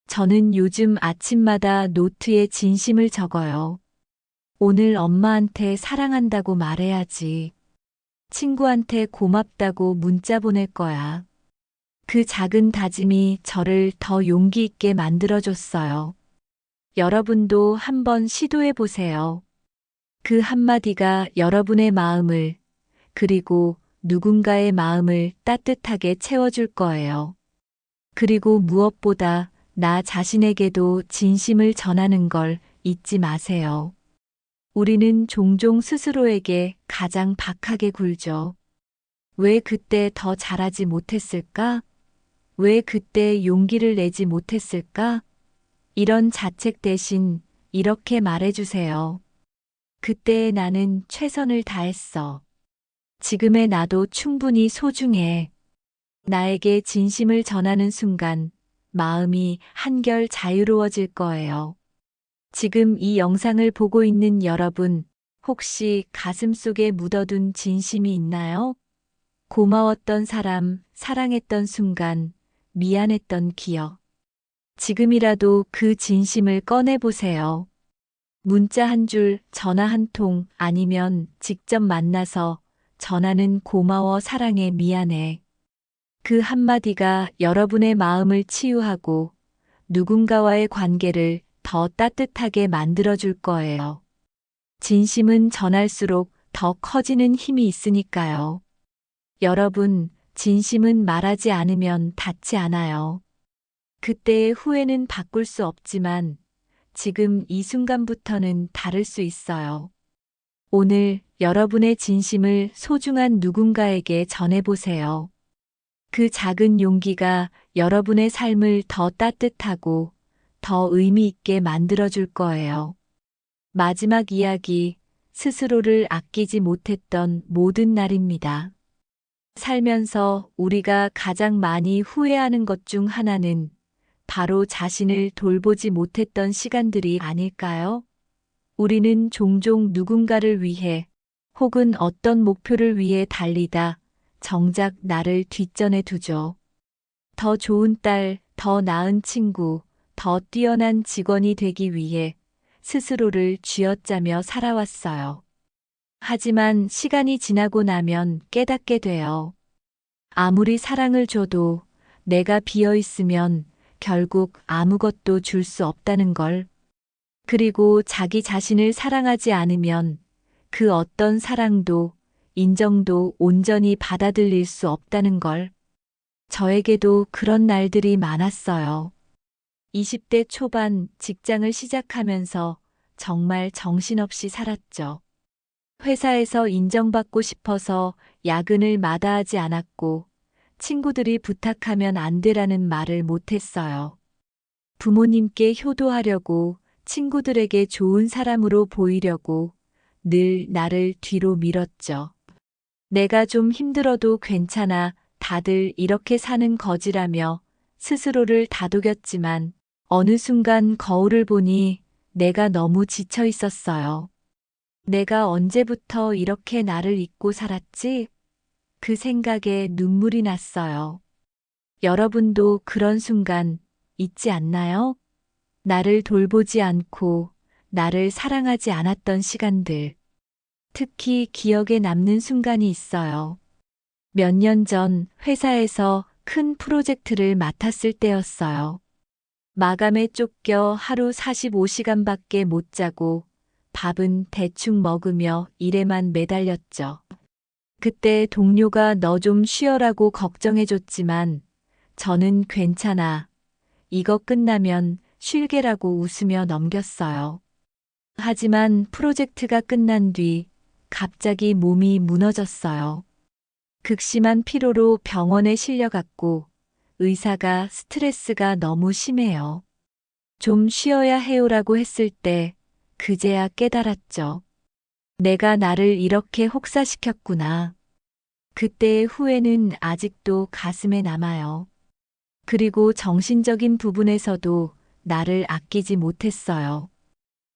저는 요즘 아침마다 노트에 진심을 적어요. 오늘 엄마한테 사랑한다고 말해야지. 친구한테 고맙다고 문자 보낼 거야. 그 작은 다짐이 저를 더 용기 있게 만들어줬어요. 여러분도 한번 시도해 보세요. 그 한마디가 여러분의 마음을, 그리고 누군가의 마음을 따뜻하게 채워줄 거예요. 그리고 무엇보다 나 자신에게도 진심을 전하는 걸 잊지 마세요. 우리는 종종 스스로에게 가장 박하게 굴죠. 왜 그때 더 잘하지 못했을까? 왜 그때 용기를 내지 못했을까? 이런 자책 대신 이렇게 말해주세요. 그때의 나는 최선을 다했어. 지금의 나도 충분히 소중해. 나에게 진심을 전하는 순간 마음이 한결 자유로워질 거예요. 지금 이 영상을 보고 있는 여러분, 혹시 가슴속에 묻어둔 진심이 있나요? 고마웠던 사람, 사랑했던 순간, 미안했던 기억. 지금이라도 그 진심을 꺼내보세요. 문자 한 줄, 전화 한 통, 아니면 직접 만나서 전하는 고마워, 사랑해, 미안해. 그 한마디가 여러분의 마음을 치유하고 누군가와의 관계를 더 따뜻하게 만들어줄 거예요. 진심은 전할수록 더 커지는 힘이 있으니까요. 여러분, 진심은 말하지 않으면 닿지 않아요. 그때의 후회는 바꿀 수 없지만 지금 이 순간부터는 다를 수 있어요. 오늘 여러분의 진심을 소중한 누군가에게 전해보세요. 그 작은 용기가 여러분의 삶을 더 따뜻하고 더 의미 있게 만들어줄 거예요. 마지막 이야기, 스스로를 아끼지 못했던 모든 날입니다. 살면서 우리가 가장 많이 후회하는 것 중 하나는 바로 자신을 돌보지 못했던 시간들이 아닐까요? 우리는 종종 누군가를 위해 혹은 어떤 목표를 위해 달리다 정작 나를 뒷전에 두죠. 더 좋은 딸, 더 나은 친구, 더 뛰어난 직원이 되기 위해 스스로를 쥐어짜며 살아왔어요. 하지만 시간이 지나고 나면 깨닫게 돼요. 아무리 사랑을 줘도 내가 비어 있으면 결국 아무것도 줄 수 없다는 걸. 그리고 자기 자신을 사랑하지 않으면 그 어떤 사랑도 인정도 온전히 받아들일 수 없다는 걸. 저에게도 그런 날들이 많았어요. 20대 초반 직장을 시작하면서 정말 정신없이 살았죠. 회사에서 인정받고 싶어서 야근을 마다하지 않았고, 친구들이 부탁하면 안 되라는 말을 못했어요. 부모님께 효도하려고, 친구들에게 좋은 사람으로 보이려고 늘 나를 뒤로 밀었죠. 내가 좀 힘들어도 괜찮아, 다들 이렇게 사는 거지라며 스스로를 다독였지만 어느 순간 거울을 보니 내가 너무 지쳐 있었어요. 내가 언제부터 이렇게 나를 잊고 살았지? 그 생각에 눈물이 났어요. 여러분도 그런 순간 있지 않나요? 나를 돌보지 않고 나를 사랑하지 않았던 시간들. 특히 기억에 남는 순간이 있어요. 몇 년 전 회사에서 큰 프로젝트를 맡았을 때였어요. 마감에 쫓겨 하루 45시간밖에 못 자고 밥은 대충 먹으며 일에만 매달렸죠. 그때 동료가 너 좀 쉬어라고 걱정해줬지만 저는 괜찮아. 이거 끝나면 쉴게라고 웃으며 넘겼어요. 하지만 프로젝트가 끝난 뒤 갑자기 몸이 무너졌어요. 극심한 피로로 병원에 실려갔고 의사가 스트레스가 너무 심해요. 좀 쉬어야 해요라고 했을 때 그제야 깨달았죠. 내가 나를 이렇게 혹사시켰구나. 그때의 후회는 아직도 가슴에 남아요. 그리고 정신적인 부분에서도 나를 아끼지 못했어요.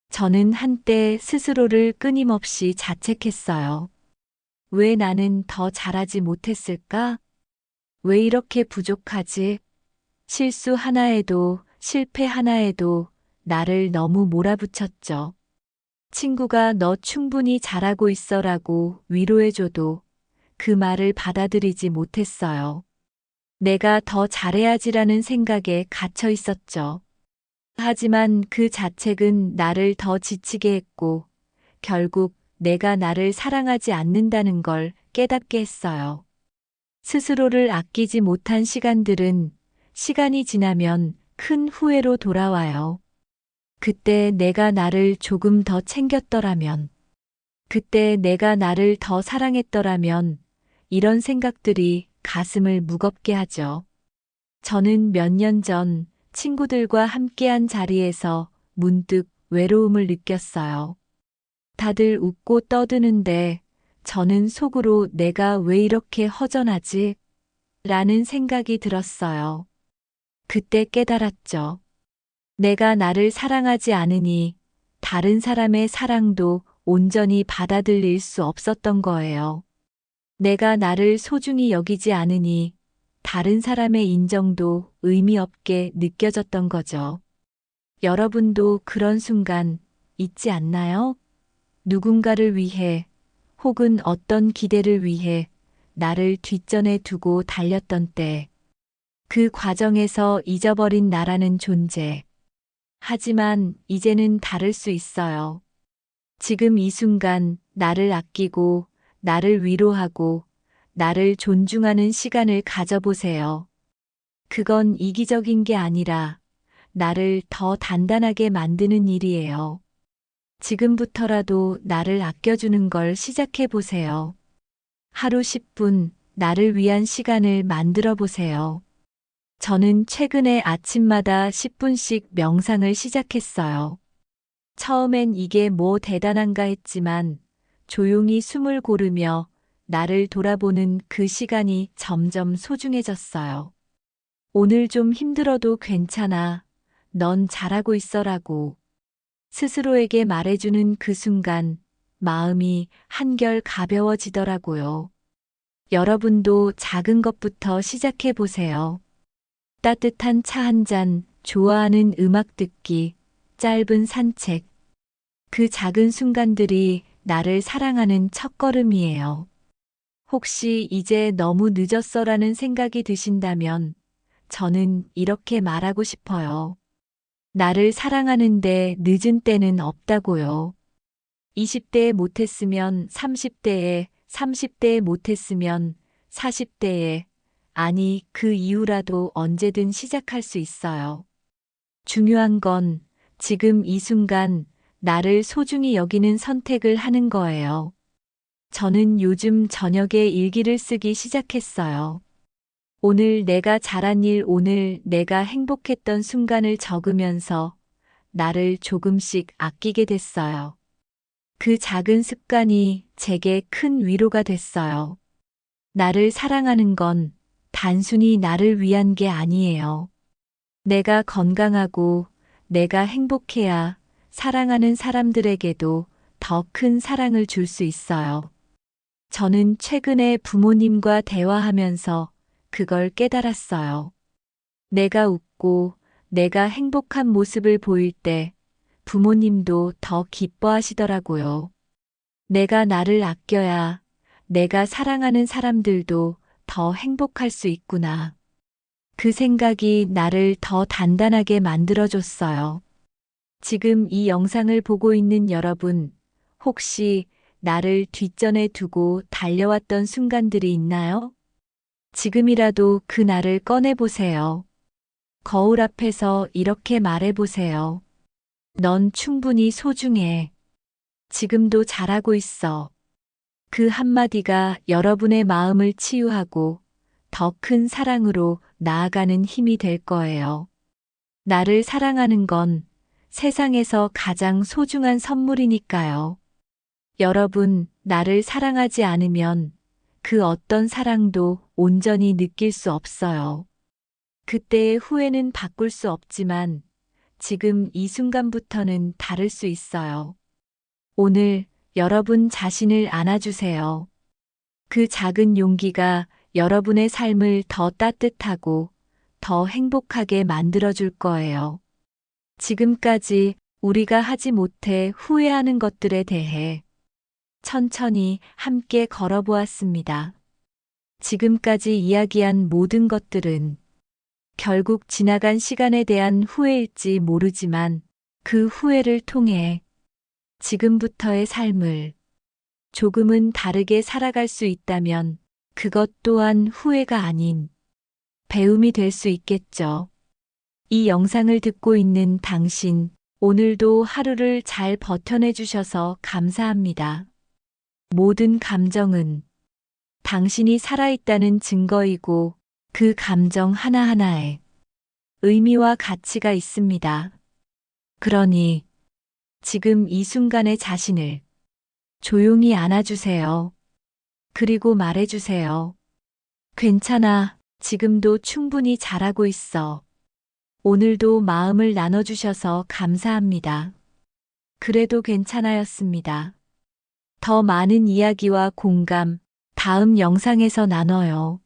저는 한때 스스로를 끊임없이 자책했어요. 왜 나는 더 잘하지 못했을까? 왜 이렇게 부족하지? 실수 하나에도 실패 하나에도 나를 너무 몰아붙였죠. 친구가 너 충분히 잘하고 있어라고 위로해줘도 그 말을 받아들이지 못했어요. 내가 더 잘해야지라는 생각에 갇혀 있었죠. 하지만 그 자책은 나를 더 지치게 했고 결국 내가 나를 사랑하지 않는다는 걸 깨닫게 했어요. 스스로를 아끼지 못한 시간들은 시간이 지나면 큰 후회로 돌아와요. 그때 내가 나를 조금 더 챙겼더라면, 그때 내가 나를 더 사랑했더라면, 이런 생각들이 가슴을 무겁게 하죠. 저는 몇 년 전 친구들과 함께한 자리에서 문득 외로움을 느꼈어요. 다들 웃고 떠드는데 저는 속으로 내가 왜 이렇게 허전하지? 라는 생각이 들었어요. 그때 깨달았죠. 내가 나를 사랑하지 않으니 다른 사람의 사랑도 온전히 받아들일 수 없었던 거예요. 내가 나를 소중히 여기지 않으니 다른 사람의 인정도 의미 없게 느껴졌던 거죠. 여러분도 그런 순간 있지 않나요? 누군가를 위해 혹은 어떤 기대를 위해 나를 뒷전에 두고 달렸던 때, 그 과정에서 잊어버린 나라는 존재. 하지만 이제는 다를 수 있어요. 지금 이 순간 나를 아끼고 나를 위로하고 나를 존중하는 시간을 가져보세요. 그건 이기적인 게 아니라 나를 더 단단하게 만드는 일이에요. 지금부터라도 나를 아껴주는 걸 시작해 보세요. 하루 10분 나를 위한 시간을 만들어 보세요. 저는 최근에 아침마다 10분씩 명상을 시작했어요. 처음엔 이게 뭐 대단한가 했지만 조용히 숨을 고르며 나를 돌아보는 그 시간이 점점 소중해졌어요. 오늘 좀 힘들어도 괜찮아. 넌 잘하고 있어라고 스스로에게 말해주는 그 순간 마음이 한결 가벼워지더라고요. 여러분도 작은 것부터 시작해 보세요. 따뜻한 차 한 잔, 좋아하는 음악 듣기, 짧은 산책. 그 작은 순간들이 나를 사랑하는 첫걸음이에요. 혹시 이제 너무 늦었어라는 생각이 드신다면 저는 이렇게 말하고 싶어요. 나를 사랑하는데 늦은 때는 없다고요. 20대에 못했으면 30대에, 30대에 못했으면 40대에, 아니 그 이후라도 언제든 시작할 수 있어요. 중요한 건 지금 이 순간 나를 소중히 여기는 선택을 하는 거예요. 저는 요즘 저녁에 일기를 쓰기 시작했어요. 오늘 내가 잘한 일, 오늘 내가 행복했던 순간을 적으면서 나를 조금씩 아끼게 됐어요. 그 작은 습관이 제게 큰 위로가 됐어요. 나를 사랑하는 건 단순히 나를 위한 게 아니에요. 내가 건강하고 내가 행복해야 사랑하는 사람들에게도 더 큰 사랑을 줄 수 있어요. 저는 최근에 부모님과 대화하면서 그걸 깨달았어요. 내가 웃고 내가 행복한 모습을 보일 때 부모님도 더 기뻐하시더라고요. 내가 나를 아껴야 내가 사랑하는 사람들도 더 행복할 수 있구나. 그 생각이 나를 더 단단하게 만들어줬어요. 지금 이 영상을 보고 있는 여러분, 혹시 나를 뒷전에 두고 달려왔던 순간들이 있나요? 지금이라도 그 나를 꺼내보세요. 거울 앞에서 이렇게 말해보세요. 넌 충분히 소중해. 지금도 잘하고 있어. 그 한마디가 여러분의 마음을 치유하고 더 큰 사랑으로 나아가는 힘이 될 거예요. 나를 사랑하는 건 세상에서 가장 소중한 선물이니까요. 여러분, 나를 사랑하지 않으면 그 어떤 사랑도 온전히 느낄 수 없어요. 그때의 후회는 바꿀 수 없지만 지금 이 순간부터는 다를 수 있어요. 오늘 여러분 자신을 안아주세요. 그 작은 용기가 여러분의 삶을 더 따뜻하고 더 행복하게 만들어줄 거예요. 지금까지 우리가 하지 못해 후회하는 것들에 대해 천천히 함께 걸어보았습니다. 지금까지 이야기한 모든 것들은 결국 지나간 시간에 대한 후회일지 모르지만 그 후회를 통해 지금부터의 삶을 조금은 다르게 살아갈 수 있다면 그것 또한 후회가 아닌 배움이 될 수 있겠죠. 이 영상을 듣고 있는 당신, 오늘도 하루를 잘 버텨내 주셔서 감사합니다. 모든 감정은 당신이 살아있다는 증거이고 그 감정 하나하나에 의미와 가치가 있습니다. 그러니 지금 이 순간의 자신을 조용히 안아주세요. 그리고 말해주세요. 괜찮아. 지금도 충분히 잘하고 있어. 오늘도 마음을 나눠주셔서 감사합니다. 그래도 괜찮아였습니다. 더 많은 이야기와 공감, 다음 영상에서 나눠요.